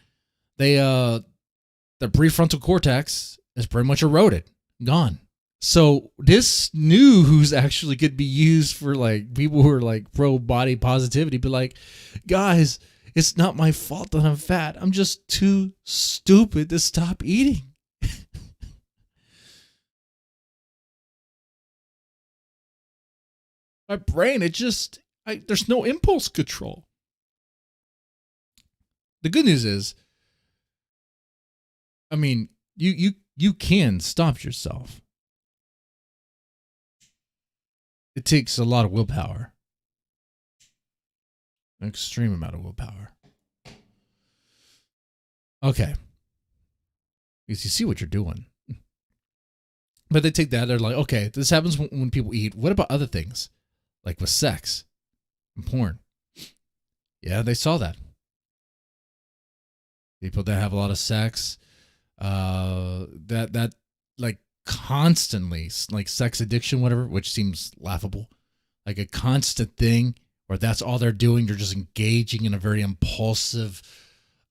S1: their prefrontal cortex is pretty much eroded, gone. So this news actually could be used for like people who are like pro body positivity, but like, guys, it's not my fault that I'm fat. I'm just too stupid to stop eating. My brain, there's no impulse control. The good news is, I mean, you can stop yourself. It takes a lot of willpower. An extreme amount of willpower. Okay. Because you see what you're doing. But they take that, they're like, okay, this happens when people eat. What about other things? Like with sex and porn. Yeah, they saw that. People that have a lot of sex, that like constantly, like sex addiction, whatever, which seems laughable, like a constant thing where that's all they're doing. They're just engaging in a very impulsive,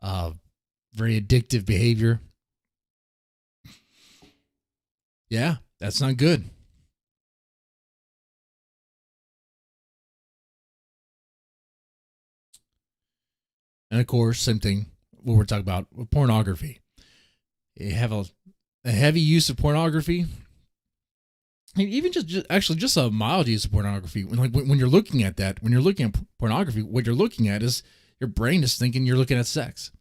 S1: very addictive behavior. Yeah, that's not good. And of course, same thing, what we're talking about with pornography. You have a heavy use of pornography. And even just a mild use of pornography. When you're looking at that, when you're looking at pornography, what you're looking at is your brain is thinking you're looking at sex.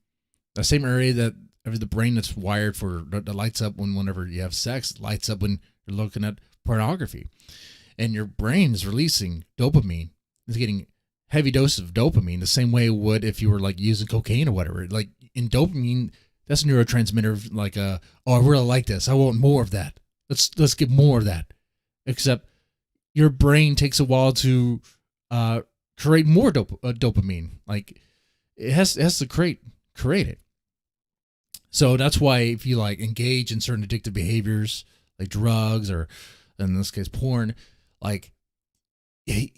S1: The same area that the brain that's wired for that lights up whenever you have sex, lights up when you're looking at pornography. And your brain is releasing dopamine. It's getting heavy dose of dopamine the same way it would if you were like using cocaine or whatever. Like in dopamine, that's a neurotransmitter like oh, I really like this. I want more of that. Let's get more of that. Except your brain takes a while to create more dopamine. Like it has to create it. So that's why if you like engage in certain addictive behaviors like drugs or in this case porn, like you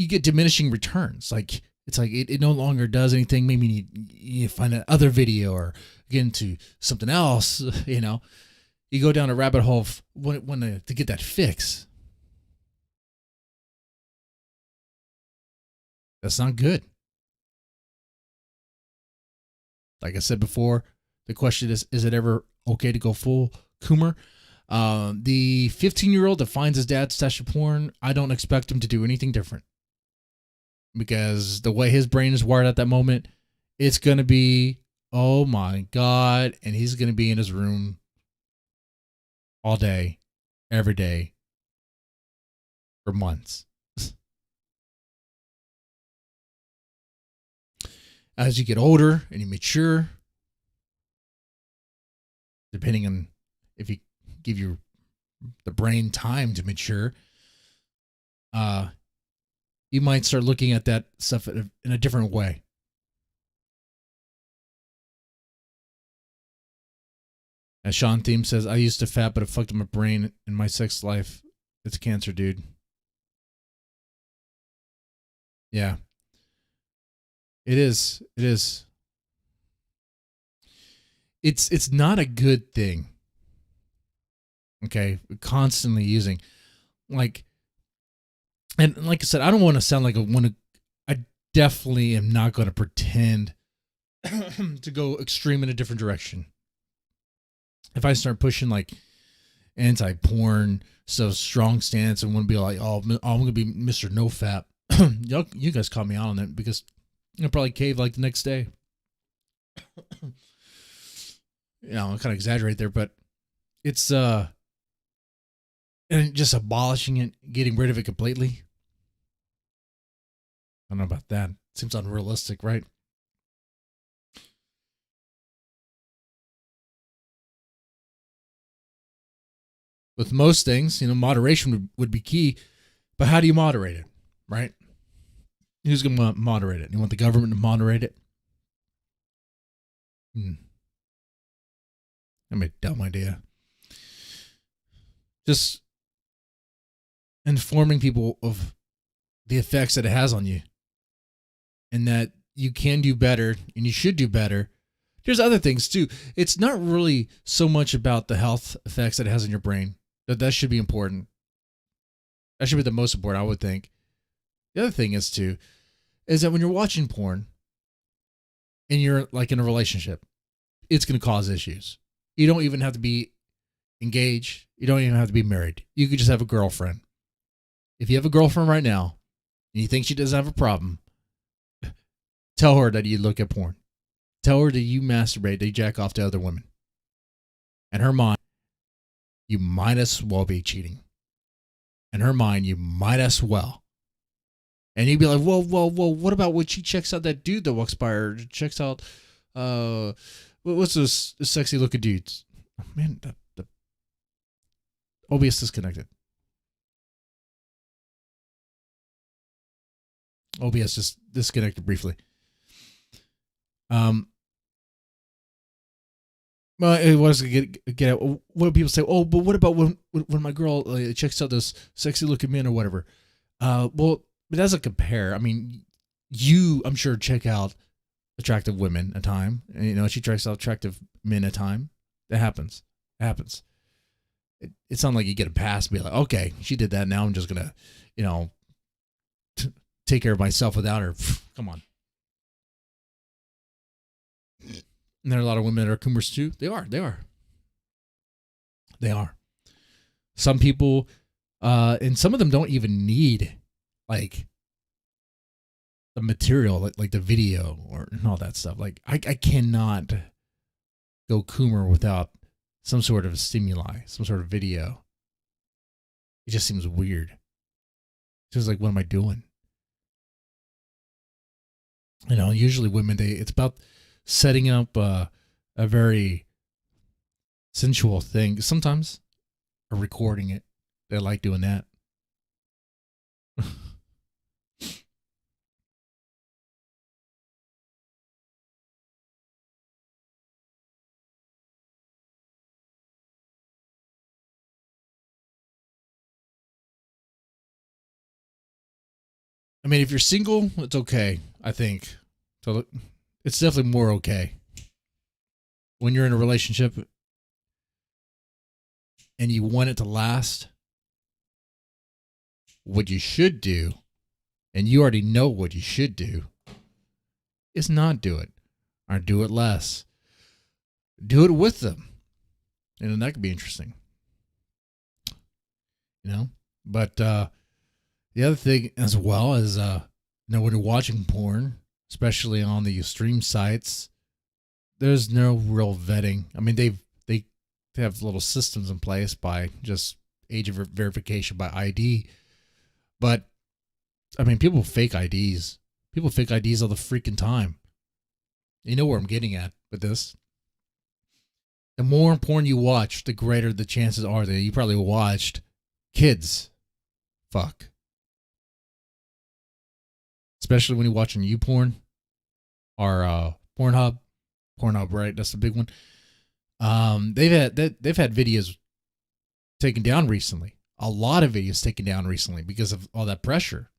S1: get diminishing returns. Like it's like it no longer does anything. Maybe you find another video or get into something else. You go down a rabbit hole to get that fix. That's not good. Like I said before, the question is it ever okay to go full Coomer? The 15-year-old that finds his dad's stash of porn, I don't expect him to do anything different. Because the way his brain is wired at that moment, it's going to be, oh my God, and he's going to be in his room all day, every day for months. As you get older and you mature, depending on if you give your the brain time to mature, you might start looking at that stuff in a different way. As Sean Thiem says, I used to fat, but it fucked up my brain and my sex life. It's cancer, dude. Yeah. It is. It is. It's not a good thing. Okay? Constantly using. Like, and like I said, I don't want to sound like I definitely am not going to pretend to go extreme in a different direction. If I start pushing like anti-porn, so strong stance, and want to be like, oh, I'm going to be Mr. No Fap. You guys caught me out on that because I'll probably cave like the next day. I kind of exaggerate there, but it's and just abolishing it, getting rid of it completely. I don't know about that. Seems unrealistic, right? With most things, moderation would be key. But how do you moderate it, right? Who's going to moderate it? You want the government to moderate it? I mean, dumb idea. Just informing people of the effects that it has on you. And that you can do better and you should do better. There's other things too. It's not really so much about the health effects that it has on your brain. That should be important. That should be the most important, I would think. The other thing is that when you're watching porn and you're like in a relationship, it's going to cause issues. You don't even have to be engaged. You don't even have to be married. You could just have a girlfriend. If you have a girlfriend right now and you think she doesn't have a problem, tell her that you look at porn. Tell her that you masturbate, that you jack off to other women. In her mind, you might as well be cheating. In her mind, you might as well. And you'd be like, whoa, what about when she checks out that dude that walks by her? Checks out, what's those sexy looking dudes? Oh, man, the OBS disconnected. OBS just disconnected briefly. Well, it was get at what do people say? Oh, but what about when my girl checks out this sexy looking man or whatever? Well, it doesn't compare. I mean, I'm sure check out attractive women at a time, and she checks out attractive men at a time. That happens. It happens. It's not like you get a pass and be like, okay, she did that. Now I'm just gonna, take care of myself without her. Come on. And there are a lot of women that are Coomers too. They are. Some people, and some of them don't even need like the material, like the video or all that stuff. Like I cannot go Coomer without some sort of stimuli, some sort of video. It just seems weird. It's just like, what am I doing? Usually women, it's about setting up a very sensual thing. Sometimes or recording it. They like doing that. I mean, if you're single, it's okay, I think. So it's definitely more okay. When you're in a relationship and you want it to last, what you should do, and you already know what you should do, is not do it. Or do it less. Do it with them. And then that could be interesting. But the other thing as well is, when you're watching porn, especially on the stream sites, there's no real vetting. I mean, they have little systems in place by just age of verification by ID. But I mean, people fake IDs. People fake IDs all the freaking time. You know where I'm getting at with this. The more porn you watch, the greater the chances are that you probably watched kids fuck. Especially when you're watching YouPorn or Pornhub. Pornhub, right? That's the big one. They've had videos taken down recently. A lot of videos taken down recently because of all that pressure.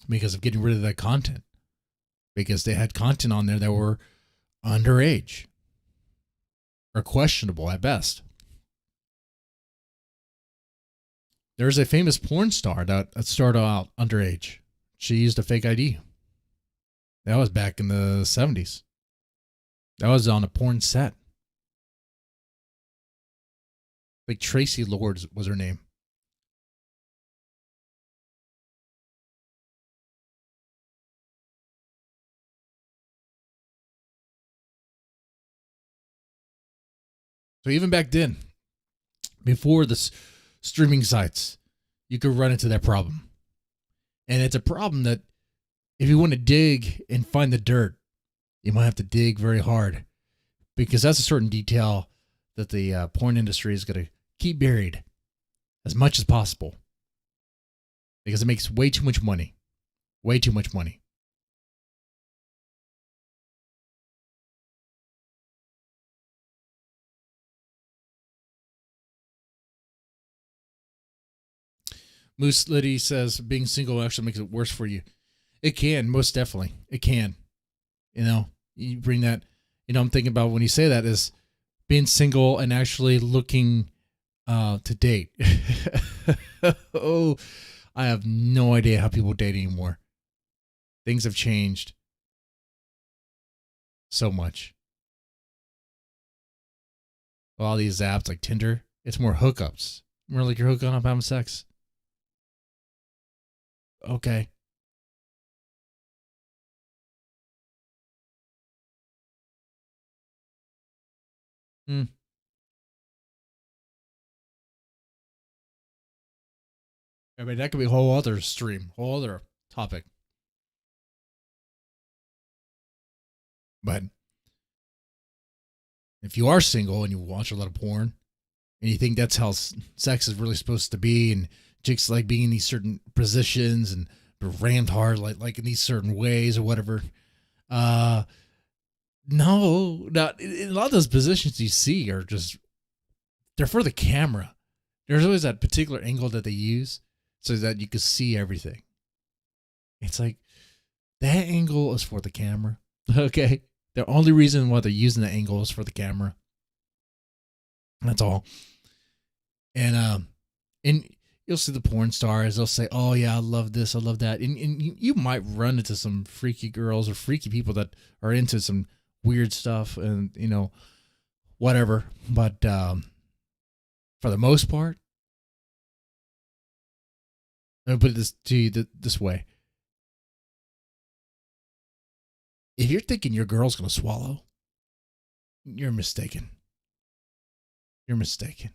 S1: Because of getting rid of that content. Because they had content on there that were underage. Or questionable at best. There's a famous porn star that started out underage. She used a fake ID. That was back in the 70s. That was on a porn set. Like Tracy Lords was her name. So even back then, before the streaming sites, you could run into that problem. And it's a problem that if you want to dig and find the dirt, you might have to dig very hard. Because that's a certain detail that the porn industry is going to keep buried as much as possible. Because it makes way too much money. Way too much money. Moose Liddy says being single actually makes it worse for you. It can, most definitely. It can. You know, you bring that, you know, I'm thinking about when you say that is being single and actually looking to date. Oh, I have no idea how people date anymore. Things have changed so much. All these apps like Tinder, it's more hookups. More like you're hooking up having sex. Okay. I mean, that could be a whole other stream, whole other topic. But if you are single and you watch a lot of porn and you think that's how sex is really supposed to be, and chicks like being in these certain positions and rammed hard like in these certain ways or whatever, no, not a lot of those positions you see are just, they're for the camera. There's always that particular angle that they use so that you can see everything. It's like, that angle is for the camera. Okay. The only reason why they're using the angle is for the camera. That's all. And you'll see the porn stars. They'll say, oh yeah, I love this. I love that. And you might run into some freaky girls or freaky people that are into some weird stuff and, you know, whatever. But for the most part, I'm going to put this to you this way. If you're thinking your girl's going to swallow, you're mistaken. You're mistaken.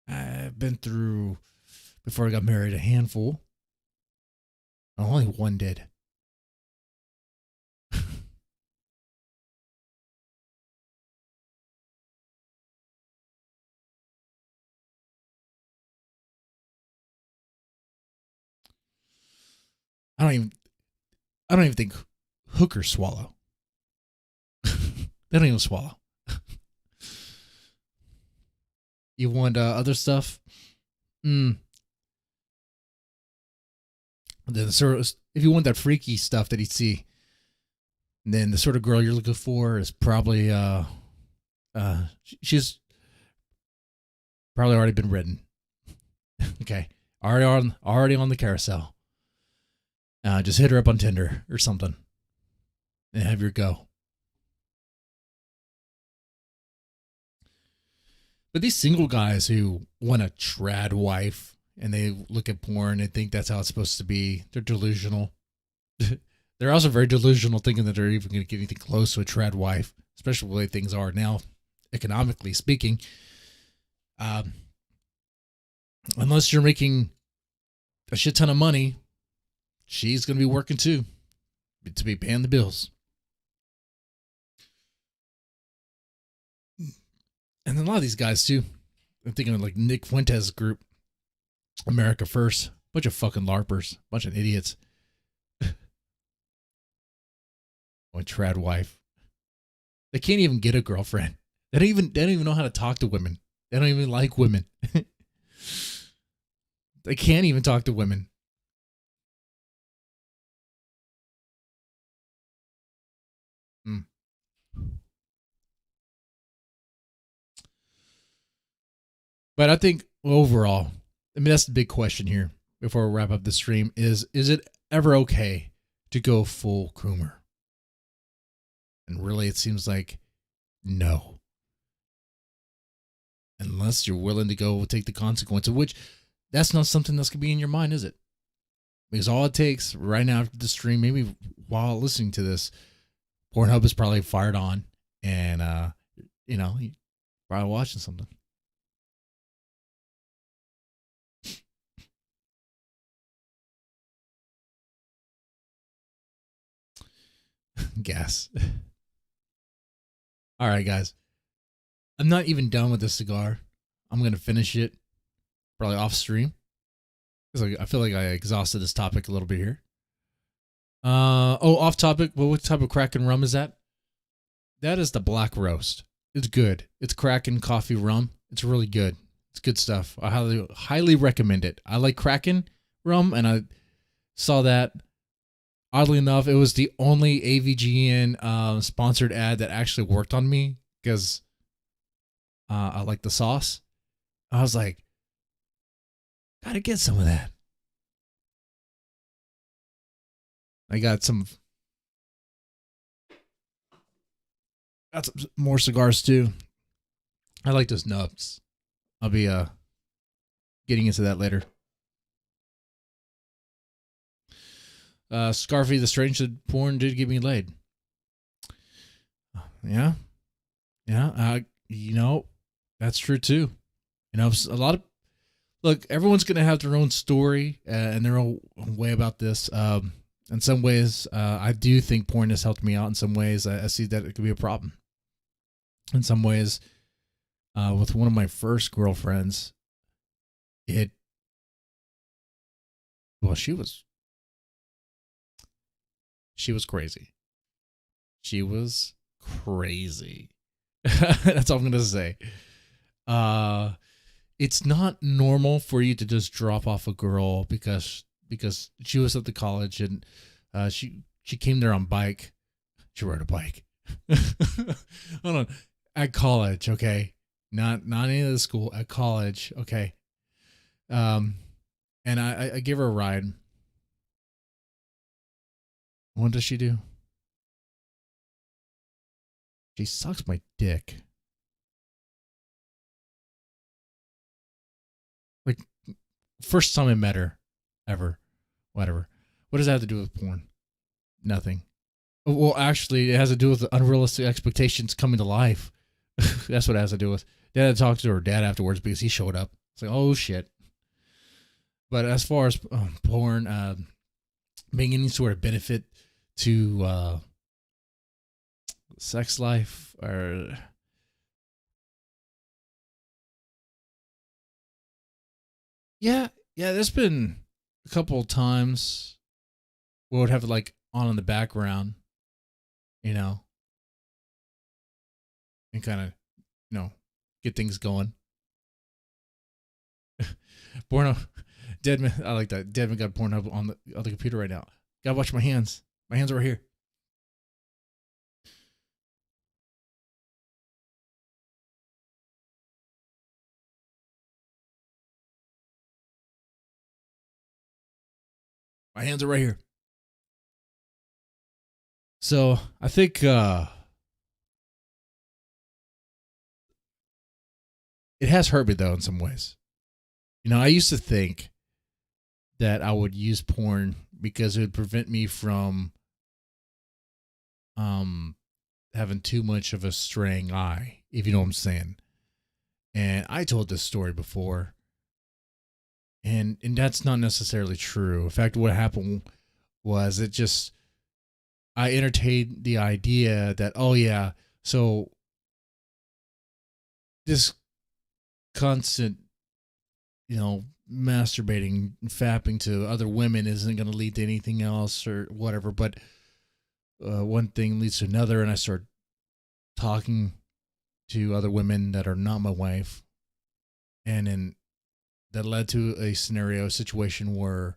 S1: I've been through, before I got married, a handful. Only one did. I don't even think hookers swallow. They don't even swallow. You want other stuff? Then if you want that freaky stuff that you see, then the sort of girl you're looking for is probably she's probably already been ridden. Okay, already on the carousel. Just hit her up on Tinder or something and have your go. But these single guys who want a trad wife and they look at porn and think that's how it's supposed to be, they're delusional. They're also very delusional thinking that they're even going to get anything close to a trad wife, especially the way things are now, economically speaking. unless you're making a shit ton of money, she's going to be working too to be paying the bills. And then a lot of these guys too. I'm thinking of like Nick Fuentes' group, America First. Bunch of fucking LARPers, bunch of idiots. One trad wife. They can't even get a girlfriend. They don't even know how to talk to women. They don't even like women. They can't even talk to women. But I think overall, I mean, that's the big question here before we wrap up the stream is it ever okay to go full Coomer? And really, it seems like no. Unless you're willing to go take the consequences, which that's not something that's going to be in your mind, is it? Because all it takes right now after the stream, maybe while listening to this, Pornhub is probably fired on and, you're probably watching something. Gas. All right, guys. I'm not even done with this cigar. I'm going to finish it probably off stream. Because I feel like I exhausted this topic a little bit here. Off topic. Well, what type of Kraken rum is that? That is the Black Roast. It's good. It's Kraken coffee rum. It's really good. It's good stuff. I highly recommend it. I like Kraken rum, and I saw that. Oddly enough, it was the only AVGN sponsored ad that actually worked on me because I like the sauce. I was like, gotta get some of that. I got some more cigars too. I like those nubs. I'll be getting into that later. Scarfy the Strange said porn did get me laid. Yeah. That's true too. A lot of look. Everyone's gonna have their own story and their own way about this. In some ways, I do think porn has helped me out. In some ways, I see that it could be a problem. In some ways, with one of my first girlfriends, she was crazy. She was crazy. That's all I'm gonna say. It's not normal for you to just drop off a girl because she was at the college and she came there on bike. She rode a bike. Hold on. At college, okay. Not any of the school, at college, okay. And I give her a ride. What does she do? She sucks my dick. Like, first time I met her, ever, whatever. What does that have to do with porn? Nothing. Well, actually, it has to do with the unrealistic expectations coming to life. That's what it has to do with. Then I talked to her dad afterwards because he showed up. It's like, oh shit. But as far as porn being any sort of benefit to sex life or yeah, there's been a couple of times where we'd have it like on in the background, and kind of, get things going. Porno, Deadman, I like that. Deadman got Pornhub on the computer right now. Gotta watch my hands. My hands are right here. My hands are right here. So I think it has hurt me though in some ways. I used to think that I would use porn because it would prevent me from having too much of a straying eye, if you know what I'm saying. And I told this story before. And that's not necessarily true. In fact, what happened was it just I entertained the idea that, oh yeah, so this constant, masturbating and fapping to other women isn't going to lead to anything else or whatever. But one thing leads to another, and I start talking to other women that are not my wife, and then that led to a situation where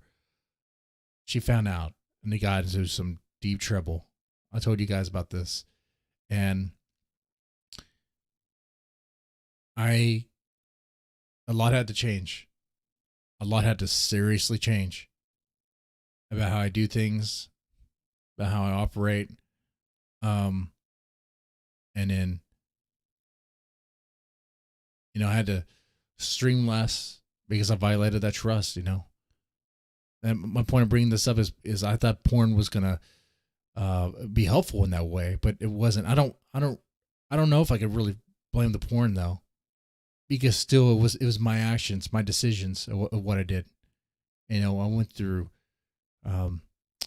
S1: she found out, and they got into some deep trouble. I told you guys about this, and a lot had to change. A lot had to seriously change about how I do things, about how I operate. And then, I had to stream less because I violated that trust, And my point of bringing this up is I thought porn was going to be helpful in that way, but it wasn't. I don't know if I could really blame the porn though, because still it was my actions, my decisions of what I did. I went through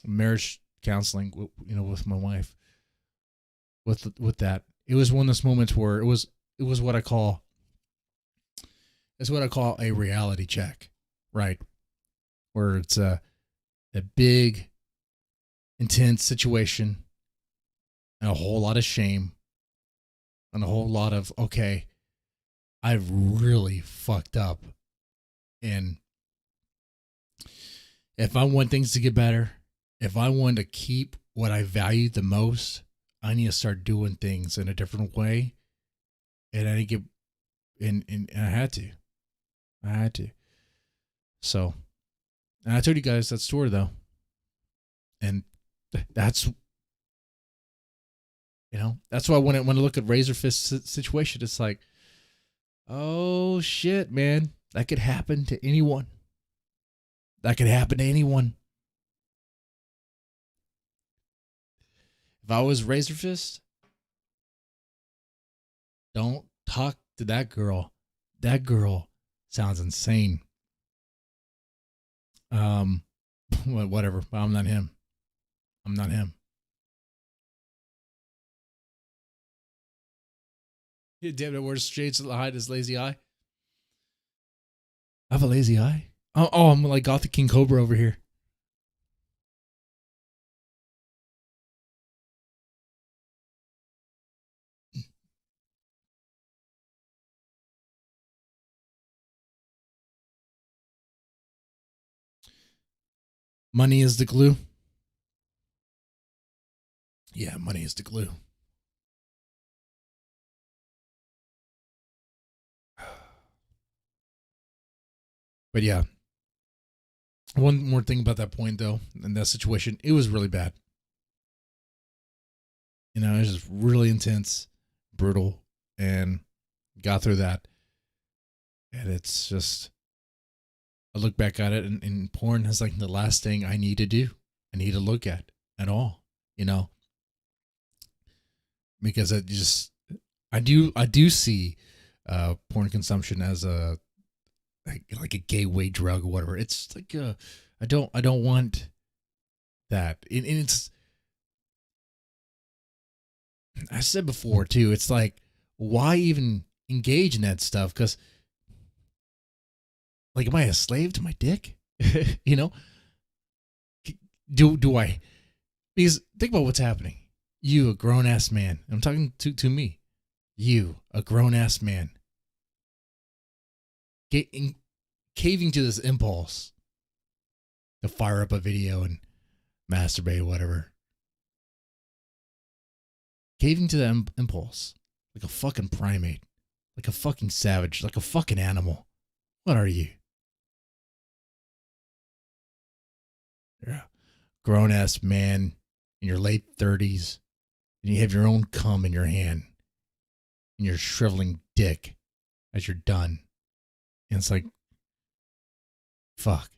S1: marriage counseling, with my wife. With that, it was one of those moments where it was what I call a reality check, right? Where it's a big, intense situation, and a whole lot of shame, and a whole lot of, okay, I've really fucked up, and if I want things to get better, if I want to keep what I value the most, I need to start doing things in a different way. And I need to get, and I had to. So, and I told you guys that story though. And that's, that's why when I look at Razorfist's situation, it's like, oh shit, man, that could happen to anyone. That could happen to anyone. If I was Razorfist, don't talk to that girl. That girl sounds insane. Whatever. I'm not him. Yeah, damn it, where's shades to hide his lazy eye? I have a lazy eye? Oh, I'm like Gothic King Cobra over here. Money is the glue. Yeah, money is the glue. But yeah, one more thing about that point though, in that situation, it was really bad. It was just really intense, brutal, and got through that. And it's just, I look back at it, and porn is like the last thing I need to do. I need to look at all, because I do see porn consumption as a like a gateway drug or whatever. It's like I don't want that. And it's, I said before too, it's like, why even engage in that stuff? Because like, am I a slave to my dick? Do I? Because think about what's happening. You, a grown ass man. I'm talking to me. You, a grown ass man. Caving to this impulse to fire up a video and masturbate or whatever. Caving to that impulse like a fucking primate, like a fucking savage, like a fucking animal. What are you? You're a grown ass man in your late 30s, and you have your own cum in your hand, and you're shriveling dick as you're done. And it's like, fuck.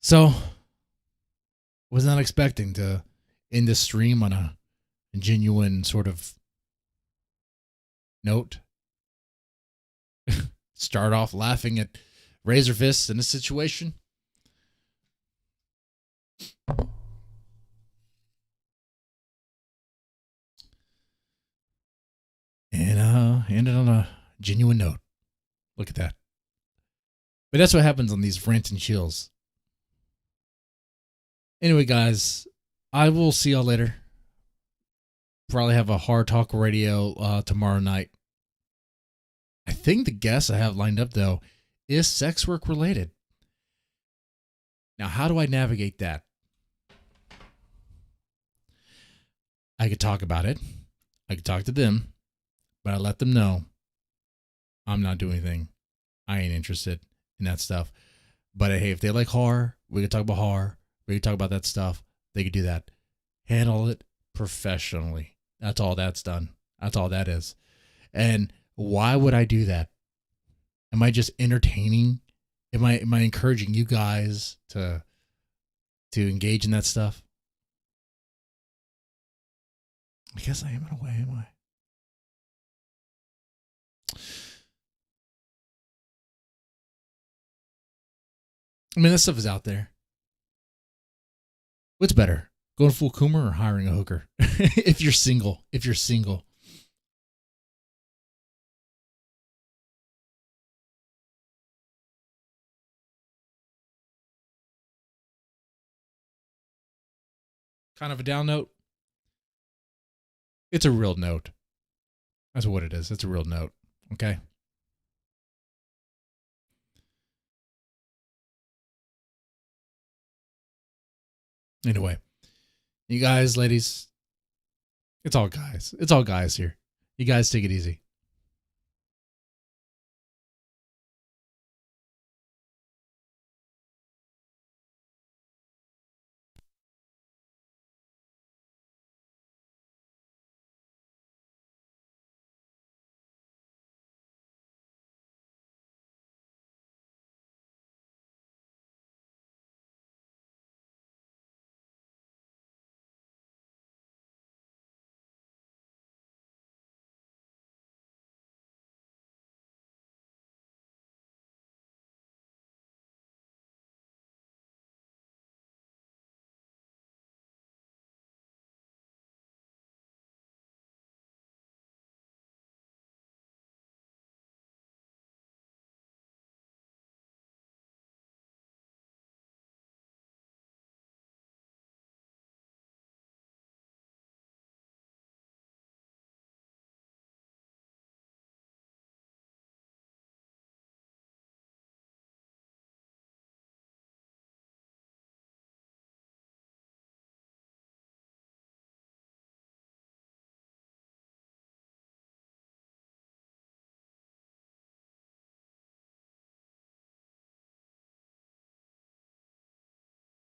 S1: So, was not expecting to end this stream on a genuine sort of note. Start off laughing at Razorfist in this situation. And ended on a genuine note. Look at that. But that's what happens on these rant and chills. Anyway, guys, I will see y'all later. Probably have a hard talk radio tomorrow night. I think the guest I have lined up, though, is sex work related. Now, how do I navigate that? I could talk about it. I could talk to them. But I let them know I'm not doing anything. I ain't interested in that stuff. But hey, if they like horror, we could talk about horror. We could talk about that stuff. They could do that. Handle it professionally. That's all that's done. That's all that is. And why would I do that? Am I just entertaining? Am I encouraging you guys to engage in that stuff? I guess I am in a way, am I? I mean, that stuff is out there. What's better? Going full Coomer or hiring a hooker? If you're single. Kind of a down note. It's a real note. That's what it is. It's a real note. Okay. Anyway, you guys, ladies, it's all guys. It's all guys here. You guys take it easy.